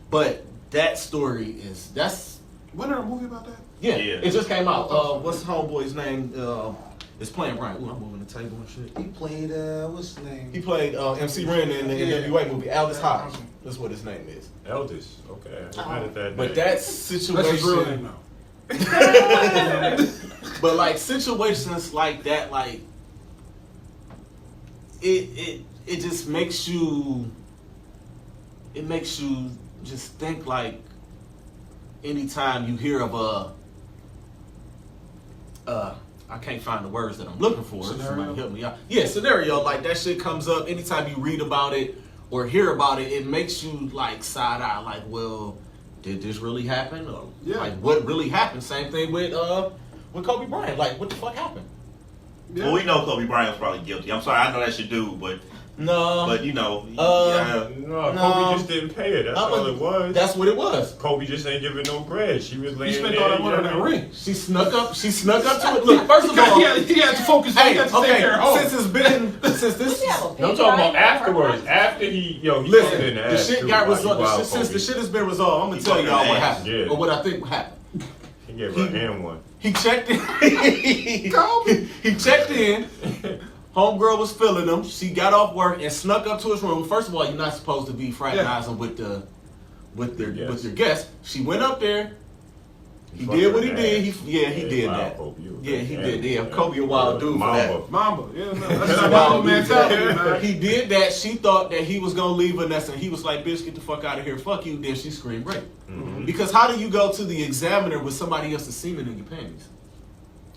But that story that's Wasn't there a movie about that? yeah, Yeah. it just came out. What's homeboy's name? Is playing Brian. Ooh, I'm moving the table and shit. He played what's his name? He played MC Ren in the Yeah. NWA movie. Aldous Hodge. That's what his name is. Eldest. Okay. I'm mad at that. But name. that That's his real situation. name now. But like situations like that, like it just makes you. It makes you just think like. Anytime you hear of I can't find the words that I'm looking for. Scenario? Somebody help me out. Yeah, scenario like that shit comes up anytime you read about it or hear about it. It makes you like side eye, like, well, did this really happen? Or Yeah. like what really happened? Same thing with Kobe Bryant. Like what the fuck happened? Yeah. Well, we know Kobe Bryant was probably guilty. I'm sorry, I know that's your dude, but No. But you know, No, No. Kobe just didn't pay her. That's all it was. That's what it was. Kobe just ain't giving no bread. She was He laying spent there. all that money on that yelling. ring. She snuck up to it. Look, first of all, He had to focus on hey, that to take care of home. since it's been since this. We have a No, I'm picture talking right about here. afterwards. After he Listen, put in the ass shit too, got like, he resolved. wild Since the Kobe. shit has been resolved, I'm gonna He tell fucking y'all what ass. happened. Yeah. Or what I think happened. He gave her and one. He checked in. He checked in. Homegirl was feeling him. She got off work and snuck up to his room. First of all, you're not supposed to be fraternizing with your guests. She went up there. He fucked did what her he bad. did. He did wild that. Kobe. You was Yeah, a he damn did. Yeah, man. Kobe a wild dude for that. Mamba. Yeah, no, that's He's a that wild Mamba dude. mentality, man. He did that. She thought that he was gonna leave Vanessa, and he was like, "Bitch, get the fuck out of here, fuck you." Then she screamed rape. Mhm. Because how do you go to the examiner with somebody else's semen in your panties?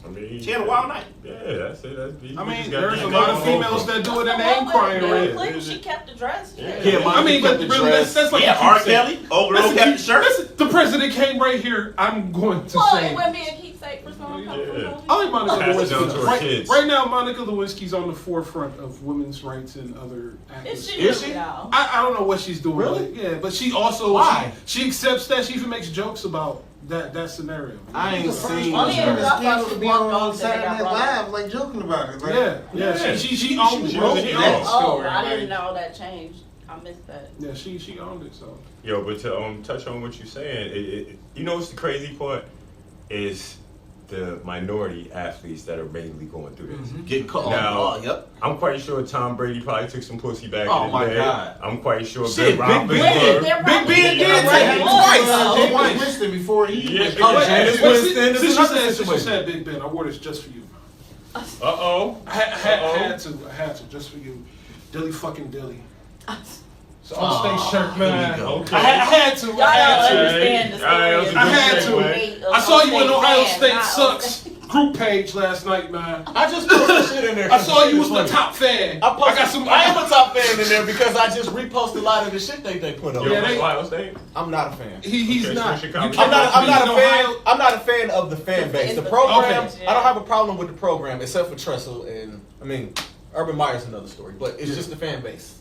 I mean, She had a wild night. Yeah, that's it. I mean, there's there's a lot of females that do it and they ain't crying Bill red. Clinton, she kept the dress. Yeah, I mean, but kept the really, dress. that's like Yeah, a R. keepsake. Kelly, old girl Listen, kept the shirt. listen, the president came right here. I'm going to Well, say. it wouldn't be a keepsake for someone coming from Yeah. home. I like Monica Pass it down to her Lewinsky. kids. Right now, Monica Lewinsky's on the forefront of women's rights and other Is activists. she? Is she? No. I don't know what she's doing. Really? But yeah, but she also Why? She accepts that. She even makes jokes about that scenario. I ain't seen Only her. in rough Scandal she to be walked on off Saturday and Night they got Live, like joking about it. Like, Yeah. She owned it. she was a She hero. owned the Oh, story, I didn't like- know that changed. I missed that. Yeah, she owned it. So Yo, but to touch on what you're saying, you know what's the crazy part is the minority athletes that are mainly going through this. Getting caught. Now- Oh, yep. I'm quite sure Tom Brady probably took some pussy back Oh in the my day. God. I'm quite sure Shit, Ben Big Ben. Roethlisberger. Big Ben did Yeah, take it twice. James Winston before he Yeah. was Oh, James Well, Winston since is you another said situation. Big Ben, I wore this just for you. Uh-oh. I had to, just for you. Dilly fucking Dilly. So Allstate shirt, man. here we go. Okay. I had to. Y'all I had don't to. understand the Alright, story. that was a I had good to. segue. I saw you in Ohio fan, State not Sucks group page last night, man. I just put some shit in there. I saw you was funny. the top fan. I posted, got some. I am a top fan in there because I just reposted a lot of the shit they put up. Yo, Yeah, they- Ohio State? I'm not a fan. He's Okay, not. so You Chicago. can't I'm not a beat fan. Ohio. I'm not a fan of the fan base. The It's program. Okay. I don't have a problem with the program except for Tressel and Urban Meyer's another story. But it's just the fan base.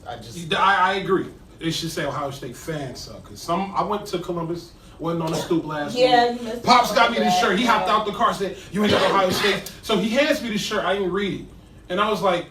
I agree. They should say Ohio State fans suck. Cause I went to Columbus, wasn't on the stoop last Yeah, week. you missed Pops out got on me this that, shirt. He hopped yeah. out the car, said, "You ain't got Ohio State." So he hands me this shirt. I didn't read it, and I was like,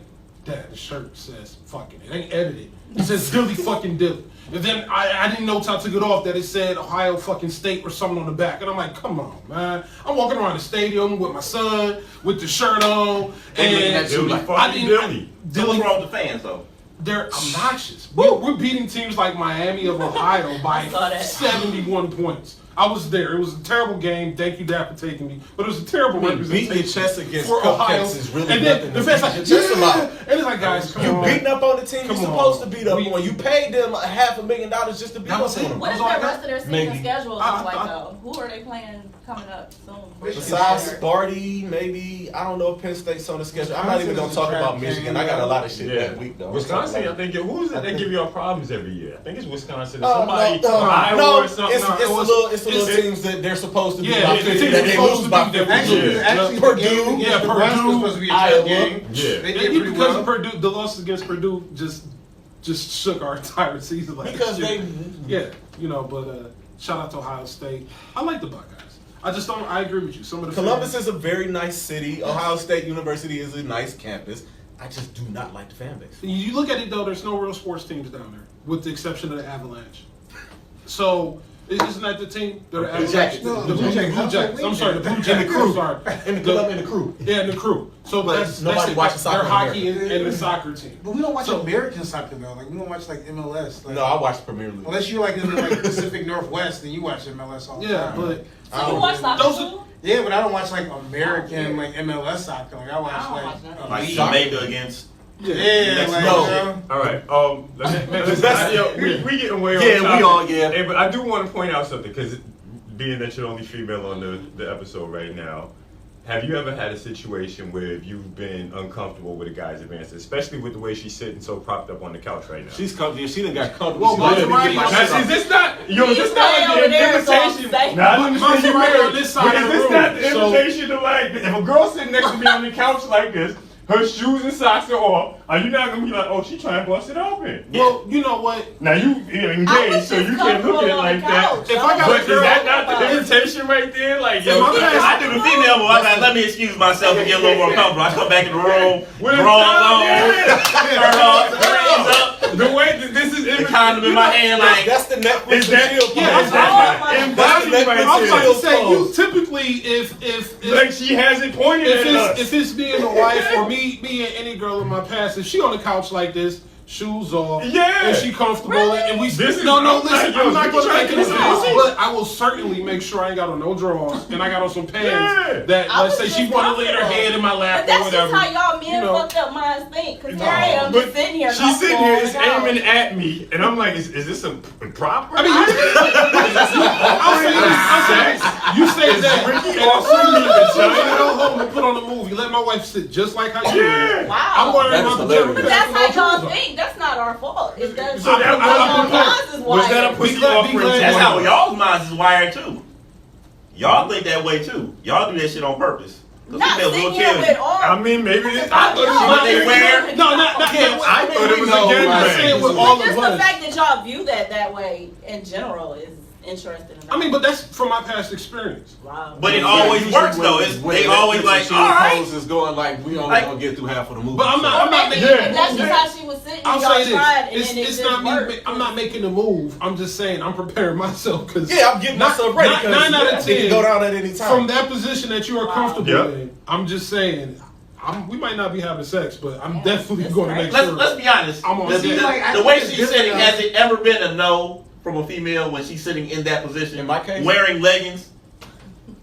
"Dad, the shirt says fucking. It ain't edited. It says Dilly fucking Dilly." And then I didn't know till I took it off that it said Ohio fucking State or something on the back. And I'm like, come on, man. I'm walking around the stadium with my son with the shirt on, and Dilly I fucking didn't. Dilly. What's wrong with the fans though? They're obnoxious. We're beating teams like Miami of Ohio by I saw that. 71 points. I was there. It was a terrible game. Thank you, Dad, for taking me. But it was a terrible representation. beating your chest against for Ohio. cupcakes is really and then nothing the to fans beat like, your chest yeah. about. And it's like, guys, come You on. beating up on the team you're Come supposed on. to beat up We- on. You paid them $500,000 just to beat That up was on it. them. What is That's all the I got. rest of their season Maybe. schedule I- look like I- though? Who are they playing coming up soon? Besides Sparty, maybe I don't know if Penn State's on the schedule. I'm not even gonna talk about Michigan. I got a lot of shit that week though. Wisconsin, I think. Who is it that give y'all problems every year? I think it's Wisconsin. Or Oh, somebody, no, Iowa no, or something. it's little teams that they're supposed to be. Yeah, by the 50, teams that are they supposed lose to by be 50. there. Actually, Purdue, the game yeah, against Nebraska Purdue, was supposed to be a Iowa. trap game. Yeah. They did pretty because well. of Purdue, the loss against Purdue just shook our entire season. Like Because shit. they, Yeah, but shout out to Ohio State. I like the Buckeyes. I just don't. I agree with you. Some of the Columbus fans, is a very nice city. Ohio State University is a nice campus. I just do not like the fan base. You look at it though. There's no real sports teams down there, with the exception of the Avalanche. So isn't that the team? They're the Avalanche. Jackets. The The Blue Jackets. Jackets. I'm sorry, the Blue Jackets. And the crew. Sorry. And the club and the crew. Yeah, and the crew. So But that's nobody it. watches soccer They're in hockey America. and the soccer team. But we don't watch So- American soccer though. Like we don't watch like MLS. Like, No, I watch Premier League. unless you're like in the like Pacific Northwest, then you watch MLS all the Yeah, time. but So you watch soccer Those are- too? yeah, but I don't watch like American like MLS soccer. Like I watch I don't like watch none. Like league. Jamaica against. Yeah, like No. you know? All right. We getting way Yeah, off topic. we all, yeah. Hey, but I do want to point out something because being that you're the only female on the episode right now, have you ever had a situation where you've been uncomfortable with a guy's advances, especially with the way she's sitting so propped up on the couch right now? She's comfortable. She done got comfortable. Well, She Maserati let me get my on shit that- off. Is this not, yo, is He's this not way like over the there, so I'm invitation? safe. Nah, I understand you Maserati married. on this side But of is the this room, not the so- invitation to like, if a girl sitting next to me on the couch like this, her shoes and socks are off, are you not gonna be like, oh, she trying to bust it open? Well, you know what? Now you engaged, so you can't look at it like that. If I got But a is girl, that not the invitation right there? Like, yo, I do the female, but I'm like, let me excuse myself and get a little more comfortable. I come back in the room, With a drawers towel, on, yeah. turn off, the greens up, the way that this is the condom in my hand, like. That's the Netflix is that, and chill yeah, part. is that Oh my not embodied God. right I was about there? to say, you typically, if Like she has it pointed at us. if it's me and the wife or me and any girl in my past, if she on the couch like this, shoes off, Yeah. and she comfortable, and we This is- no, I'm listen, like, yo, I'm not you gonna trying make to it do offensive, this? but I will certainly make sure I ain't got on no drawers and I got on some pants Yeah. that I let's was say she just want to lay her comfortable. head in my lap But that's or whatever. just how y'all men You know. fucked up minds think. Cause here No. I am But just sitting here. she's sitting here, it's comfortable aiming at me, and I'm like, is this a proper? I mean, you say that. Ricky and offering me I vagina? go home and put on a movie. Let my wife sit just like how you Yeah. do. Wow. I'm wearing That my is pajama hilarious. But that's pants how and no y'all think. That's not our fault. It's that So that- Was that a pussy glad- offering? glad- That's how y'all's minds is wired too. Y'all think that way too. Y'all do that shit on purpose. 'Cause Not females sitting will here kill with you. all. I mean, maybe this. I I know. thought What they wear. No, not I thought it was a I'm gangbang. saying with But all just of the us. fact that y'all view that way in general is interesting. I mean, but that's from my past experience. wow. But it always works though. It's, they always like, all right. Is going like we only Like- gonna get through half of the movie. But I'm not. I'm not making. Yeah. That's just how she was sitting. I'll y'all say tried, and this. then it It's just not me. worked. I'm not making the move. I'm just saying I'm preparing myself because Yeah, I'm getting myself ready. 9 out of 10 can go down at any time. from that position that you are Wow. comfortable Yep. in. I'm just saying. We might not be having sex, but I'm Yeah, definitely that's going to right. make Let's sure. let's be honest. I'm on The, that. the, Like, I the think way it's she's different sitting, now. has it ever been a no from a female when she's sitting in that position? In my case? Wearing leggings?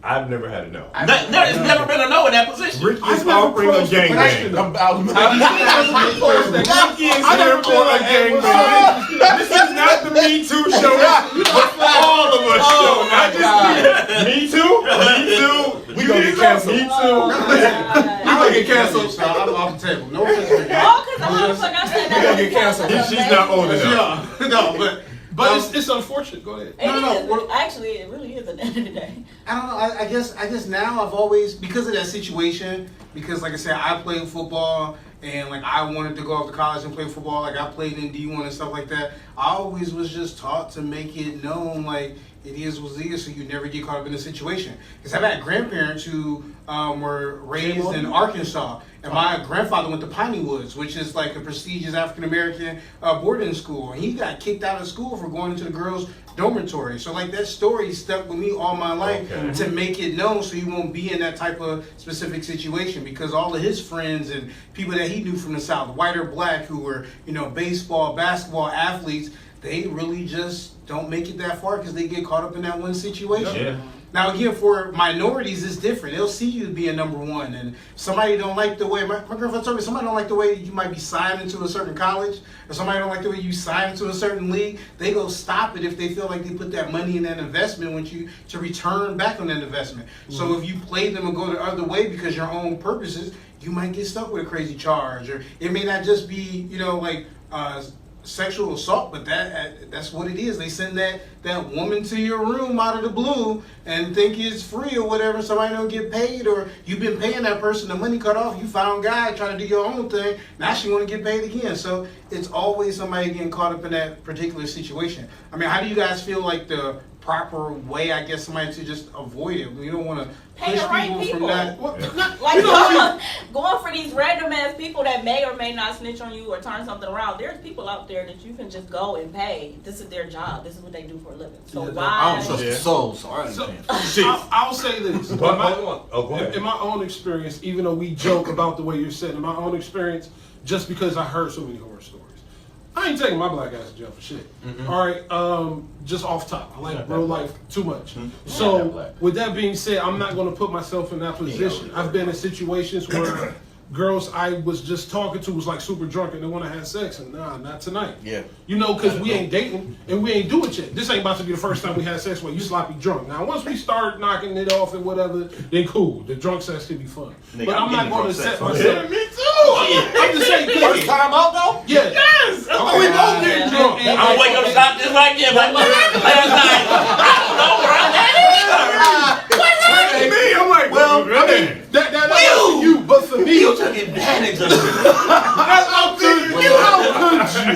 I've never had a no. It's never been a no in that position. Ricky I've is never offering a posed the question. gangbang. Ricky is I here never for been a like, hey, what's gangbang. This is not the Me Too show, but for all of us show, not just me. Me Too? Me Too? We gonna get canceled. Me Too. Oh, You gonna get canceled. So I'm off the table. No offense. Ricky. oh, because I'm like I said that. We gonna get canceled. She's not old enough. No, But it's unfortunate. Go ahead. It No, is. we're- Actually, it really is at the end of the day. I don't know. I guess now I've always, because of that situation, because like I said, I played football and like I wanted to go off to college and play football. Like I played in D1 and stuff like that. I always was just taught to make it known like it is what it is, so you never get caught up in a situation. Because I've had grandparents who were raised in Arkansas, and my grandfather went to Piney Woods, which is like a prestigious African American boarding school. And he got kicked out of school for going into the girls' dormitory. So like that story stuck with me all my life to make it known, so you won't be in that type of specific situation. Because all of his friends and people that he knew from the South, white or black, who were baseball, basketball athletes, they really just don't make it that far because they get caught up in that one situation. Yeah. Now again, for minorities, it's different. They'll see you being number one, and somebody don't like the way my grandfather told me. Somebody don't like the way you might be signed into a certain college, or somebody don't like the way you sign into a certain league. They go stop it if they feel like they put that money in that investment with you to return back on that investment. So if you play them and go the other way because your own purposes, you might get stuck with a crazy charge, or it may not just be sexual assault, but that's what it is. They send that woman to your room out of the blue and think it's free or whatever. Somebody don't get paid, or you've been paying that person, the money cut off. You found a guy trying to do your own thing. Now she want to get paid again. So it's always somebody getting caught up in that particular situation. I mean, how do you guys feel like the proper way, I guess, somebody to just avoid it? We don't want to Pay push the right people from people. that. Like going for these random ass people that may or may not snitch on you or turn something around. There's people out there that you can just go and pay. This is their job. This is what they do for a living. So I why? don't trust the soul, so I ain't So, paying. I'll say this. But go ahead. In my own experience, even though we joke about the way you're said, in my own experience, just because I heard so many horror stories, I ain't taking my black ass to jail for shit. All right, just off top, I like real life too much. So with that being said, I'm not going to put myself in that position. I've been in situations where girls I was just talking to was like super drunk and they want to have sex, and nah, not tonight. Yeah. Because we ain't dating and we ain't do it yet. This ain't about to be the first time we had sex where you sloppy drunk. Now, once we start knocking it off and whatever, then cool. The drunk sex can be fun. Nigga, But I'm not getting going to drunk set sex. myself. Me too. I'm just saying, First time out though? yeah. Yes. We both getting drunk. Yeah. I'm gonna wake up and stop just like him. Like, what happened last night? I don't know where I'm at. Me, I'm like, Well, I mean, that's up to you, but for me, You took advantage of it. That's how could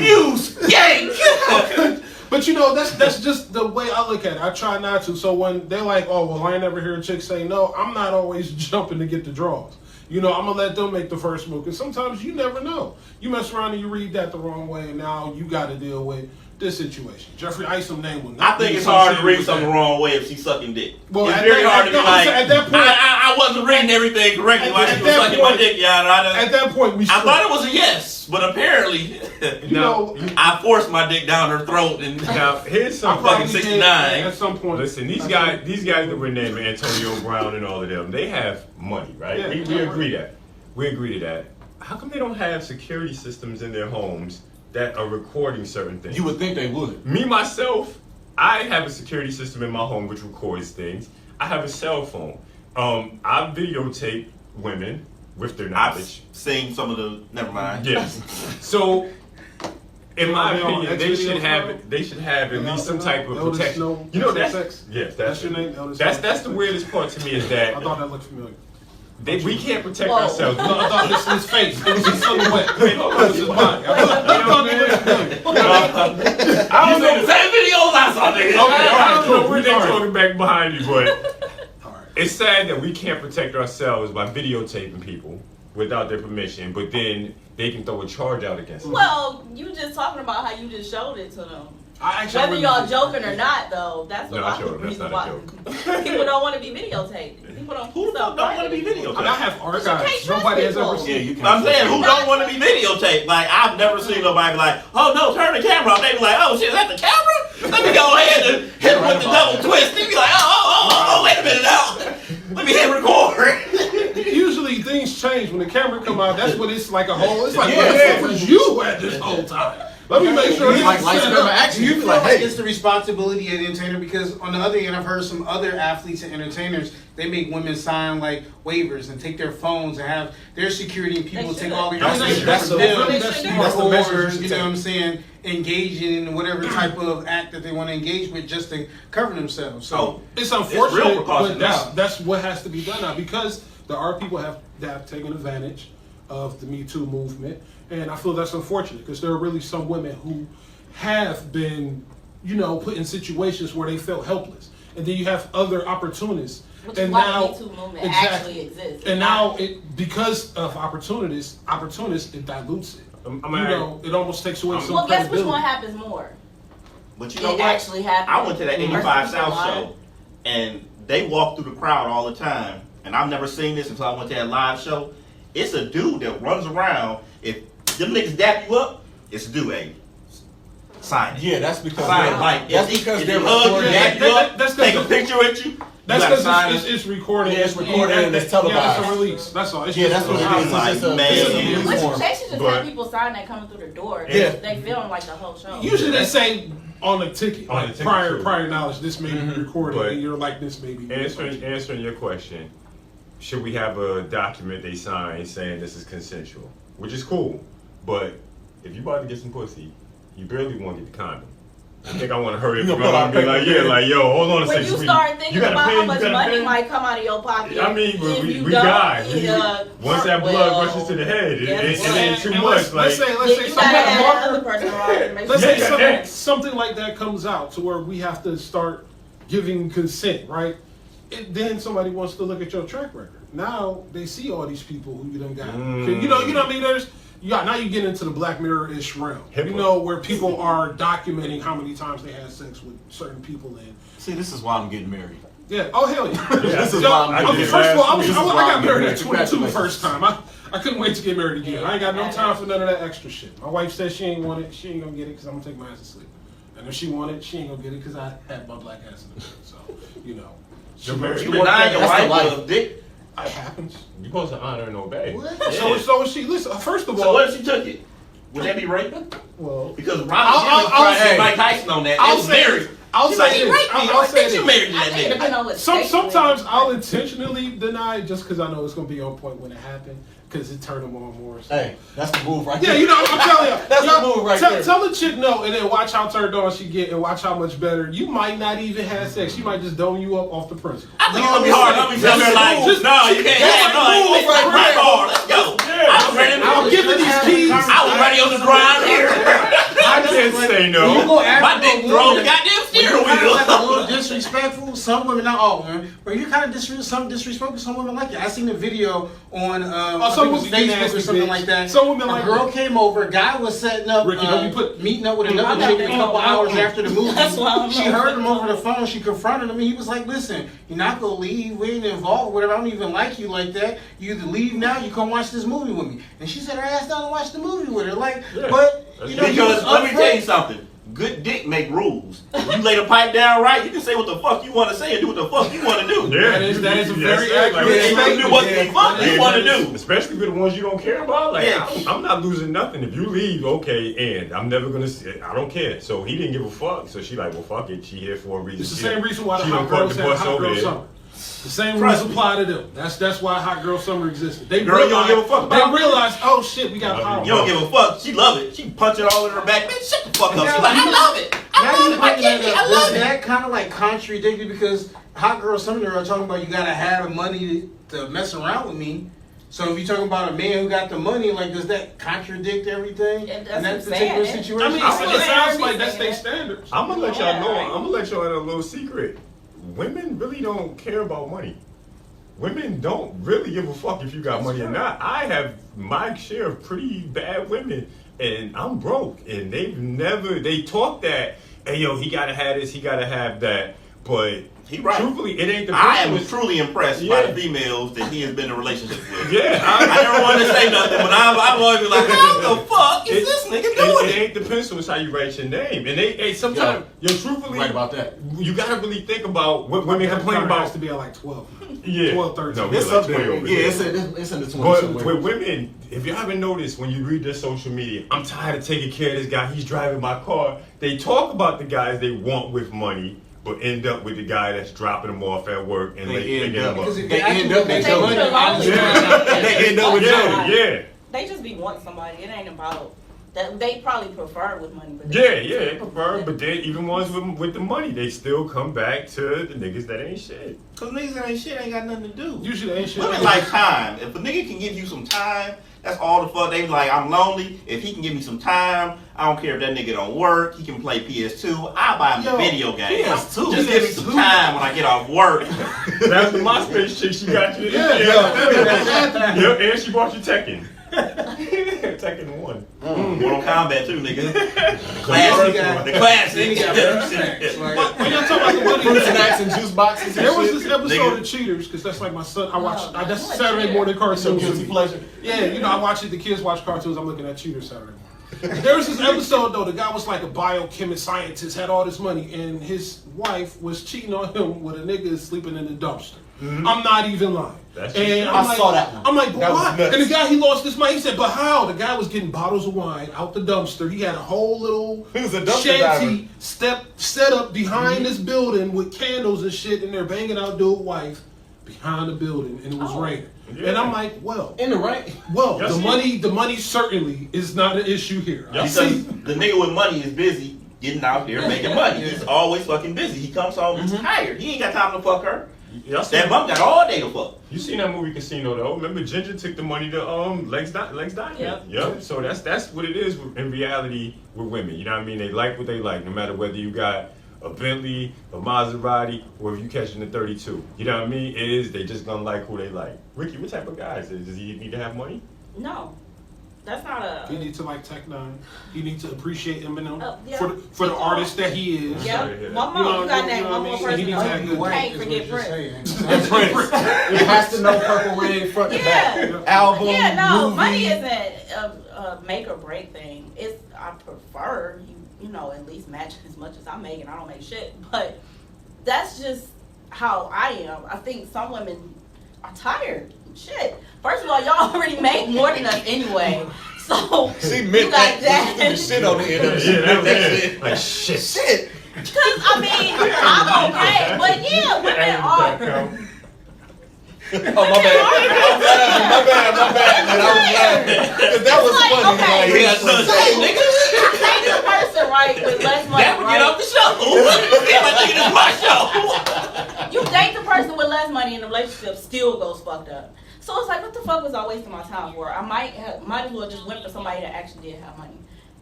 you? You skank. But you know, that's just the way I look at it. I try not to. So when they're like, oh, well, I ain't never hear a chick say no, I'm not always jumping to get the draws. You know, I'm going to let them make the first move. Because sometimes you never know. You mess around and you read that the wrong way, and now you got to deal with this situation. Jeffrey Isom name will not I think be it's hard to associated read with something that. the wrong way if she's sucking dick. Well, it's at very that- hard to be no, like, at that point- I wasn't reading everything correctly while she was that sucking my point- dick. At that point, we I thought it was a yes, but apparently, you know, I forced my dick down her throat and Now, here's I some probably fucking did 69. at some point. Listen, these guys that we're naming, Antonio Brown and all of them, they have money, right? Yeah. We agree that. We agree to that. How come they don't have security systems in their homes that are recording certain things? You would think they would. Me, myself, I have a security system in my home which records things. I have a cell phone. I videotape women with their I've knowledge. seen some of the. Never mind. Yes. So, in my Are they on opinion, X video they should have at least some type of Eldest protection. Snow, You know XXX? that's yes, That's your name, Eldest That's Snow? the weirdest part to me is I that thought that looked familiar. we can't protect Whoa. ourselves. No, I thought this was his face. It was his silhouette. It was his body. I thought it looked familiar. I don't know the same videos I saw, nigga. Okay, all right, I don't know cool. where they're All right. talking back behind you, but All right. it's sad that we can't protect ourselves by videotaping people without their permission, but then they can throw a charge out against us. Well, you just talking about how you just showed it to them. I actually Whether really y'all did. joking or not, though, that's a No, lot sure, of the that's reason not a why people don't want to be videotaped. People don't. Who the fuck don't want to be videotaped? I mean, I have can't archives. trust Nobody has people. ever Yeah, seen. you can. I'm saying, who don't want to be videotaped? Like, I've never seen nobody be like, oh no, turn the camera off. They be like, oh shit, is that the camera? Let me go ahead and hit him with the double twist. They be like, oh, wait a minute now. Let me hit record. Usually things change when the camera come out. That's what it's like a whole. It's like, Yeah, where the yeah. fuck was you at this whole time? Let me make sure It's this like is lights, set camera, up. action. Do you You feel like, like hey. it's the responsibility of the entertainer? Because on the other hand, I've heard some other athletes and entertainers, they make women sign like waivers and take their phones and have their security and people They take should. all their That's the- information that's from the- them. that's the- Or, that's the measure you should you know take. what I'm saying, engaging in whatever type of act that they want to engage with just to cover themselves. So So, It's real unfortunate, precaution but now. that's what has to be done now because there are people that have taken advantage of the Me Too movement, and I feel that's unfortunate because there are really some women who have been, you know, put in situations where they felt helpless, and then you have other opportunists, Which and is why now the Me Too movement actually exists. and now it because of opportunists, it dilutes it. I'm You know, it almost takes away some Well, guess which credibility. one happens more? but you know It what? actually happened. I went to that 85 Versus South people show, and they walk through the crowd all the time. And I've never seen this until I went to that live show. It's a dude that runs around. If them niggas dap you up, it's a dude, hey. Sign it. Yeah, that's because Sign it. they're, Like, that's if because he they're hug you, recording. dap you up, That's take a 'cause- picture with you. That's you gotta sign because it. it's recording. Yeah, it's recorded and it's Yeah, televised. it's a release. That's all. It's Yeah, just that's what a it is. release. Like, It's just a, man. it's a Which release form. they should just But- have people sign that coming through the door. Yeah. They film like the whole show. Usually they say on the ticket, On the like ticket, prior too. prior knowledge, this may be recorded, But- and you're like this may be. Answering your question, should we have a document they sign saying this is consensual? Which is cool, but if you about to get some pussy, you barely want to get the condom. I think I want to hurry up You and gonna pull out and be like, paper, yeah, like, yo, hold on a When second. you sweetie. start thinking gotta about pay, how you much gotta money pay. might come out of your pocket, I mean, but if we you guys, don't, once that blood well, rushes to the head, it yes, ain't too And much. let's Like, say you something gotta like have Marker- another person around to make Let's sure. say Yeah, something, yeah. something like that comes out to where we have to start giving consent, right? Then somebody wants to look at your track record. Now they see all these people who you done got. You know what I mean? Now you get into the Black Mirror-ish realm. HIPAA. You know, where people are documenting how many times they had sex with certain people and See, this is why I'm getting married. yeah. Oh hell yeah. This is Yo, why I'm okay, getting first of all, I married. This is why got I'm married getting at 22 the married. first time. I couldn't wait to get married again. I ain't got no time for none of that extra shit. My wife said she ain't want it. She ain't gonna get it because I'm gonna take my ass to sleep. And if she wanted, she ain't gonna get it because I had my black ass in the bed. So, you know. You're married. You denying your That's the wife life. a dick. It happens. you're supposed to honor and obey. So is she. Listen, first of all, So what if she took it? Would that be rape? well, Because Ronald I'll- Gibbons tried to hey, get Mike Tyson on that. I'll It was say married. this. I'll She's say like, he this. raped me. I'll I say think you this. married to I that think it nigga. depends on what state you Sometimes in. I'll intentionally deny it just because I know it's gonna be on point when it happened because it turned them on more. So. Hey, that's the move right Yeah, there. you know, I'm telling you. That's the move right there. Tell the chick no, and then watch how turned on she get, and watch how much better. You might not even have sex. She might just dome you up off the principle. I think it's gonna be hard. I'm gonna be sitting there like, no, you can't have no. Right bar. Let's go. I was ready. I'm giving these keys. I was ready on the grind here. I can't say You no. go after My dick a thrown the woman, goddamn steering kind of like a wheel. little disrespectful. Some women, not all women, but you kind of disrespectful. Some women like it. I seen a video on I some think it was women be Facebook nasty, or something bitch. like that. Some women a like girl that. came over. A guy was setting up, Ricky, don't be meeting up with another I chick got a couple that. hours after the movie. That's why I'm She not heard him fucking over the phone. She confronted him. And he was like, "Listen, you're not gonna leave. We ain't involved. Whatever. I don't even like you like that. You either leave now. You come watch this movie with me." And she said her ass down to watch the movie with her. Like, Yeah. but you know, he was Because let me tell you upfront. something. Good dick make rules. You lay the pipe down right, you can say what the fuck you want to say and do what the fuck you want to do. Yeah, That is a very that's it. accurate You can do what the fuck you want to do. Especially with the ones you don't care about. Like, Yeah. I'm not losing nothing. If you leave, okay, and I'm never gonna see it. I don't care. So he didn't give a fuck. So she like, well, fuck it. She here for a reason. It's the She same done- reason why the she hot done caught girls the have bus hot over girl there. summer. The same Trust rules me. apply to them. That's why hot girl summer existed. They Girl, you don't give a fuck They about realized, oh shit, we got power. You don't give a fuck. She love it. She punch it all in her back. Man, shut the fuck up. She like, I love it. I Now love you it. My bringing that kidney. up. I love Is it. that kind of like contradictory because hot girl summer are talking about you gotta have money to mess around with me. So if you're talking about a man who got the money, like does that contradict everything It in that doesn't particular say it. situation? I mean, it sounds like that's their standards. I'm gonna let y'all know. Yeah. I'm gonna let y'all know a little secret. Women really don't care about money. Women don't really give a fuck if you got money or not. I have my share of pretty bad women, and I'm broke, and they talk that, hey yo, he gotta have this, he gotta have that, but He right. truthfully, it ain't the I am principle. truly impressed by Yeah. the females that he has been in relationships with. Yeah, I never wanted to say nothing, but I've always been like, how the fuck is this nigga doing it ain't the pencil, it's how you write your name. And they sometimes, truthfully, Right about that. you gotta really think about what women That complain has about. to be at like 12. Yeah. 12, 13. No, we're It's like up there. 20 over Yeah, there. it's in the 20s But somewhere. with women, if you haven't noticed, when you read their social media, I'm tired of taking care of this guy, he's driving my car. They talk about the guys they want with money, but end up with the guy that's dropping them off at work and They they end get up- them up. Because if They you actually end up make with that Jody. money, honestly, They end up with Yeah, Jody. yeah. They just be wanting somebody. It ain't about that. They probably prefer with money. But Yeah, they prefer, but then even ones with the money, they still come back to the niggas that ain't shit. Cause niggas that ain't shit ain't got nothing to do. Usually ain't shit. Women like time. If a nigga can give you some time, that's all the fuck. They be like, I'm lonely. If he can give me some time, I don't care if that nigga don't work. He can play PS2. I'll buy him Yo, the video game. PS2. Just give me some time when I get off work. That's the MySpace chick, she got you. Yeah. Yeah, and she bought you Tekken. Tekken 1. Mortal Kombat too, nigga. The classic. The classic. When y'all talk about the money, Fruit snacks and juice boxes and there was shit. this episode Nigga. of Cheaters because that's like my son. I watch. No, That's what Saturday Cheater? morning So cartoons. guilty with me. pleasure. Yeah, you know, I watch it. The kids watch cartoons. I'm looking at Cheaters Saturday morning. There was this episode though. The guy was like a biochemist scientist, had all this money, and his wife was cheating on him with a nigga sleeping in the dumpster. I'm not even lying. That's And true. I'm I like, saw that one. I'm like, but That was why? nuts. And the guy, he lost his money. He said, but how? The guy was getting bottles of wine out the dumpster. He had a whole little He was a dumpster shanty set up behind this building with candles and shit, and they're banging out dude wife behind the building, and it was raining. Yeah. And I'm like, well, In the rain. the money certainly is not an issue here. I Because see. the nigga with money is busy getting out there making money. He's always fucking busy. He comes home, he's tired. He ain't got time to fuck her. Y'all seen That bum got all day to fuck. You seen that movie Casino though? Remember Ginger took the money to Legs Diamond. Yep. So that's what it is in reality with women. You know what I mean? They like what they like, no matter whether you got a Bentley, a Maserati, or if you catching the 32. You know what I mean? It is they just gonna like who they like. Ricky, what type of guy is it? Does he need to have money? No, that's not He a. needs to like Tech Nine. He needs to appreciate Eminem Yeah. for the artist that he is. Yeah, Sorry to hear one that. more. You got that You know one what more I mean? He person. needs to have You good can't is forget what you're Prince. saying. And Prince. It has to know Purple Rain front to back. Yeah. Album, Yeah, no, movie. money isn't a make or break thing. It's I prefer you know at least match as much as I'm making. I don't make shit, but that's just how I am. I think some women are tired. Shit. First of all, y'all already make more than us anyway. So She you meant got that. that. Shit on the end of it. She Yeah, meant that that's shit. it. Like shit. Shit. Cause I mean, I'm okay, but yeah, women are. Oh, my bad. My bad, man. I was laughing. 'Cause that was It's like, funny. okay. We got touch, nigga. fucked up. So it's like, what the fuck was I wasting my time for? I might as well just went for somebody that actually did have money.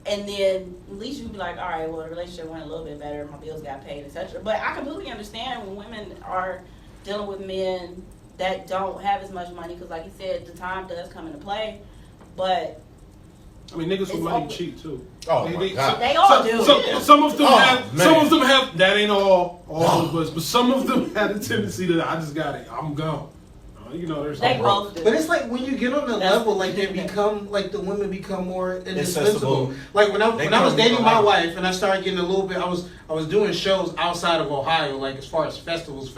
And then at least you'd be like, all right, well, the relationship went a little bit better, my bills got paid, etc. But I completely understand when women are dealing with men that don't have as much money, because like you said, the time does come into play. But I mean, niggas with It's money open. cheat too. Oh, my God. they all do. Some of them Oh, have. man. Some of them have. That ain't all of us, but some of them had a tendency to. I just got it. I'm gone. You know, there's. They I'm both do. But it's like when you get on the That's- level, like they become, like the women become more indispensable. Accessible. Like when I was come dating my alive. wife and I started getting a little bit, I was doing shows outside of Ohio, like as far as festivals,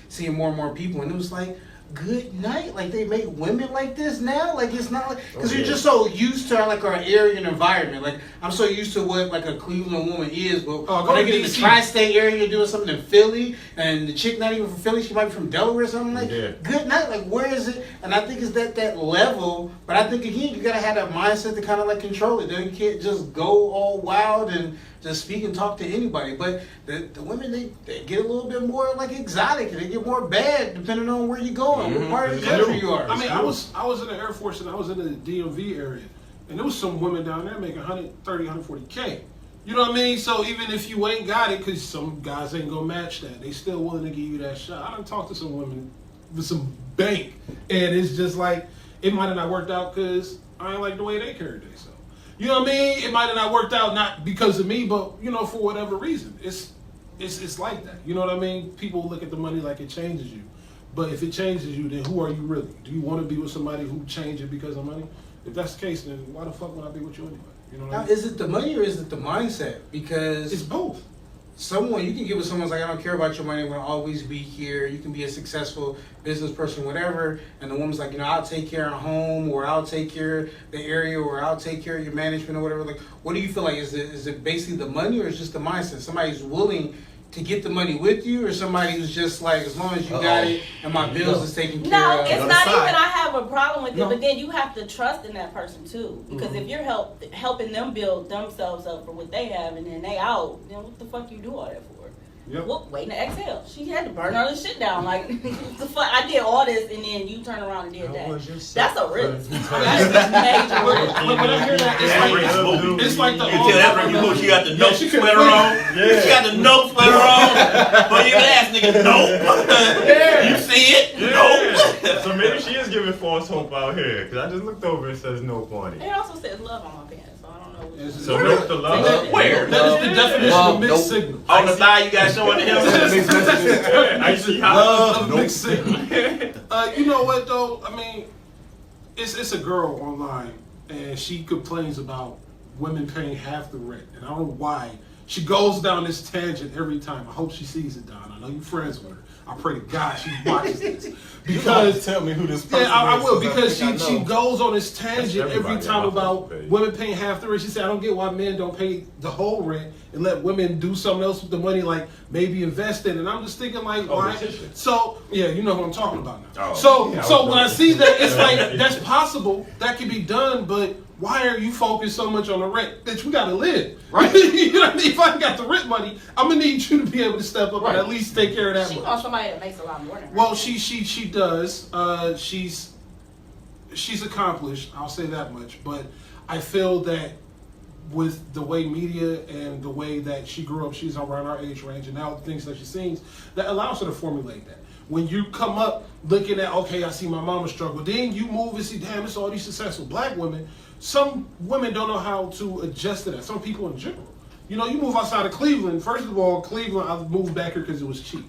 seeing more and more people, and it was like, good night. Like they make women like this now. Like it's not like because you're just so used to like our area and environment. Like I'm so used to what like a Cleveland woman is, but go when I to get in the DC. tri-state area, you're doing something in Philly, and the chick not even from Philly, she might be from Delaware or something. Like Yeah. good night. Like where is it? And I think it's that level. But I think again, you gotta have that mindset to kind of like control it. Then you can't just go all wild and just speak and talk to anybody. But the women they get a little bit more like exotic, and they get more bad depending on where you're going, what part of the country you are. I mean, I was in the Air Force and I was in the DMV area, and there was some women down there making 130, 140K. You know what I mean? So even if you ain't got it, because some guys ain't gonna match that, they still willing to give you that shot. I done talked to some women with some bank, and it's just like it might have not worked out because I ain't like the way they carried themselves. You know what I mean? It might have not worked out not because of me, but you know, for whatever reason. It's like that. You know what I mean? People look at the money like it changes you. But if it changes you, then who are you really? Do you want to be with somebody who changed it because of money? If that's the case, then why the fuck would I be with you anyway? You know what I Now, mean? is it the money or is it the mindset? Because It's both. someone you can get with someone's like, I don't care about your money, I'm gonna always be here. You can be a successful business person, whatever, and the woman's like, you know, I'll take care of home, or I'll take care of the area, or I'll take care of your management, or whatever. Like, what do you feel like? Is it basically the money, or is it just the mindset? Somebody's willing to get the money with you, or somebody who's just like, as long as you got it and my bills is taken care No, of. it's On the not side. even I have a problem with it, No. but then you have to trust in that person too. Because if you're helping them build themselves up for what they have and then they out, then what the fuck you do all that for? Yep. Well, waiting to exhale. She had to burn all this shit down. Like, what the fuck? I did all this and then you turn around and did that. That's a risk. That's major risk. When I hear that, it's like the You tell that Ricky Lou she got the Yeah, note she could- sweater on. She got the note sweater on. But you can ask nigga, nope. You see it? Nope. So maybe she is giving false hope out here. Because I just looked over and it says no on It it. also says love on my pants, so I don't know. What It's- So nope the love. Where? That is the definition Love, of mixed nope. signal. On the thigh you got showing to him? I see how. Of mixed signal. You know what though? I mean, it's a girl online and she complains about women paying half the rent, and I don't know why. She goes down this tangent every time. I hope she sees it, Don. I know you're friends with her. I pray to God she watches this. Because tell me who this person yeah, I is, will, 'cause I because think I she know. goes on this tangent That's every everybody time on my about Facebook page. women paying half the rent. She said, I don't get why men don't pay the whole rent and let women do something else with the money, like maybe invest in it. And I'm just thinking, like, Oh, why? petition. So, yeah, you know what I'm talking about now. Oh. So, Yeah, I so was when I doing see that, it's like, that's possible, that can be done, but why are you focused so much on the rent? Bitch, we gotta live, right? You know what I mean? If I got the rent money, I'm gonna need you to be able to step up Right. and at least take care of that She money. wants somebody that makes a lot more than her. Well, she does. She's accomplished. I'll say that much. But I feel that with the way media and the way that she grew up, she's around our age range, and now the things that she sings, that allows her to formulate that. When you come up looking at, okay, I see my mama struggle, then you move and see, damn, it's all these successful black women. Some women don't know how to adjust to that. Some people in general. You know, you move outside of Cleveland. First of all, Cleveland, I moved back here because it was cheap.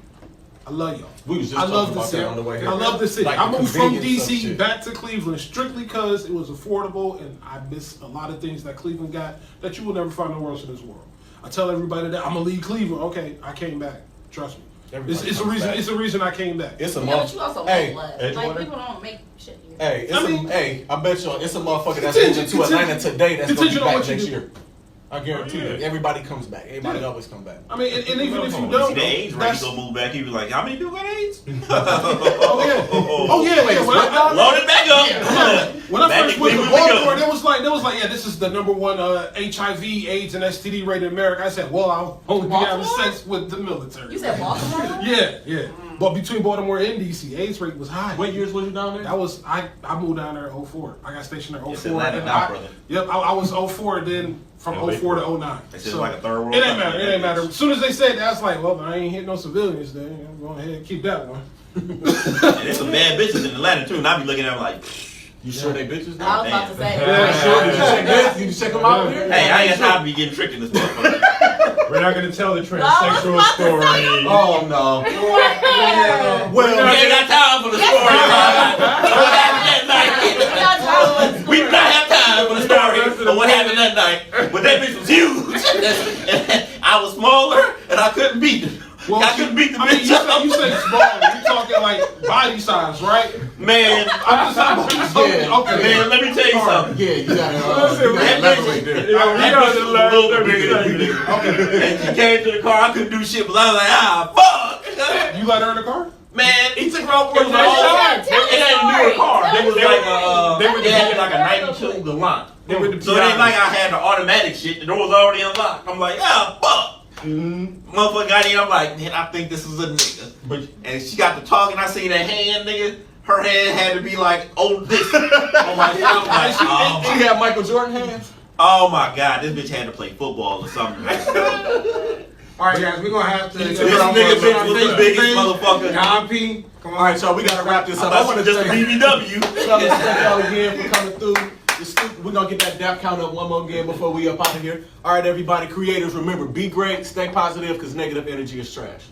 I love y'all. We was just I love talking the about city. that on the way here. I love the city. Like I the moved from convenience of DC shit. back to Cleveland strictly because it was affordable, and I miss a lot of things that Cleveland got that you will never find nowhere else in this world. I tell everybody that I'm gonna leave Cleveland. Okay, I came back. Trust me. Everybody It's a comes reason. back. It's a reason I came back. It's a Yeah, month. but you also Hey, make less. Edgewater? Like, people don't make shit here. hey, I mean- I bet you it's a motherfucker that's Contingent- moving to Atlanta today that's gonna be contingent on back what you next do. year. I guarantee you, everybody comes back. Everybody always come back. I mean, and even if you See don't, the AIDS rate that's- gonna move back. He was like, how many people got AIDS? Oh yeah, oh yeah. Wait, yeah. what? Load it back up. When I Back first in went to Cleveland we Baltimore, go. they was like, yeah, this is the number one HIV, AIDS, and STD rate in America. I said, well, I'll only be having Baltimore? sex with the military. You said Baltimore? Yeah. But between Baltimore and DC, AIDS rate was high. What years was you down there? That was I moved down there in 04. I got stationed there in 04. It's Atlanta and now, brother. Yep, I was 04 then from Yeah, 04 to 09. It's just like a third world It ain't country. matter. It ain't matter. As soon as they said that, I was like, well, I ain't hit no civilians then. I'm going ahead and keep that one. And there's some bad bitches in Atlanta too, and I be looking at them like, You sure they bitches I now? was about to say. Yeah, Sure, did you check this? Did you check them out here? hey, I ain't got time to be getting tricked in this motherfucker. We're not gonna tell the I was transsexual about to story. say- Oh no. We ain't got time for the story. What happened that night? We do not have time for the story of what happened that night. But that bitch was huge. I was smaller and I couldn't beat her. I couldn't beat the I mean, bitch up. you say small. You talking like body size, right? Man, I'm just okay. man, let me tell you something. Yeah, you gotta That elaborate there. bitch, that bitch was a little bit bigger than me. Okay. And she came to the car, I couldn't do shit, but I was like, fuck. You let her in the car? Man, he took her off. It was an Tell old, the it ain't a story. newer car. Tell They was the like story. they had like a 92 Galant. They were the So it ain't like I had the automatic shit. The door was already unlocked. I'm like, ah, fuck. Motherfucker got in. I'm like, man, I think this is a nigga. But And she got to talking. I seen that hand, nigga. Her hand had to be like, oh, this. On my shit. I'm like, oh, She had Michael Jordan hands. oh my god, this bitch had to play football or something. All right, guys, we're gonna have to. This nigga bitch was the biggest motherfucker. John P. Come on. All right, y'all, we gotta wrap this I up. thought I want she to was just a thank BBW. fellas, thank y'all again for coming through. We're gonna get that dap count up one more again before we up out of here. All right, everybody, creators, remember, be great, stay positive, because negative energy is trash.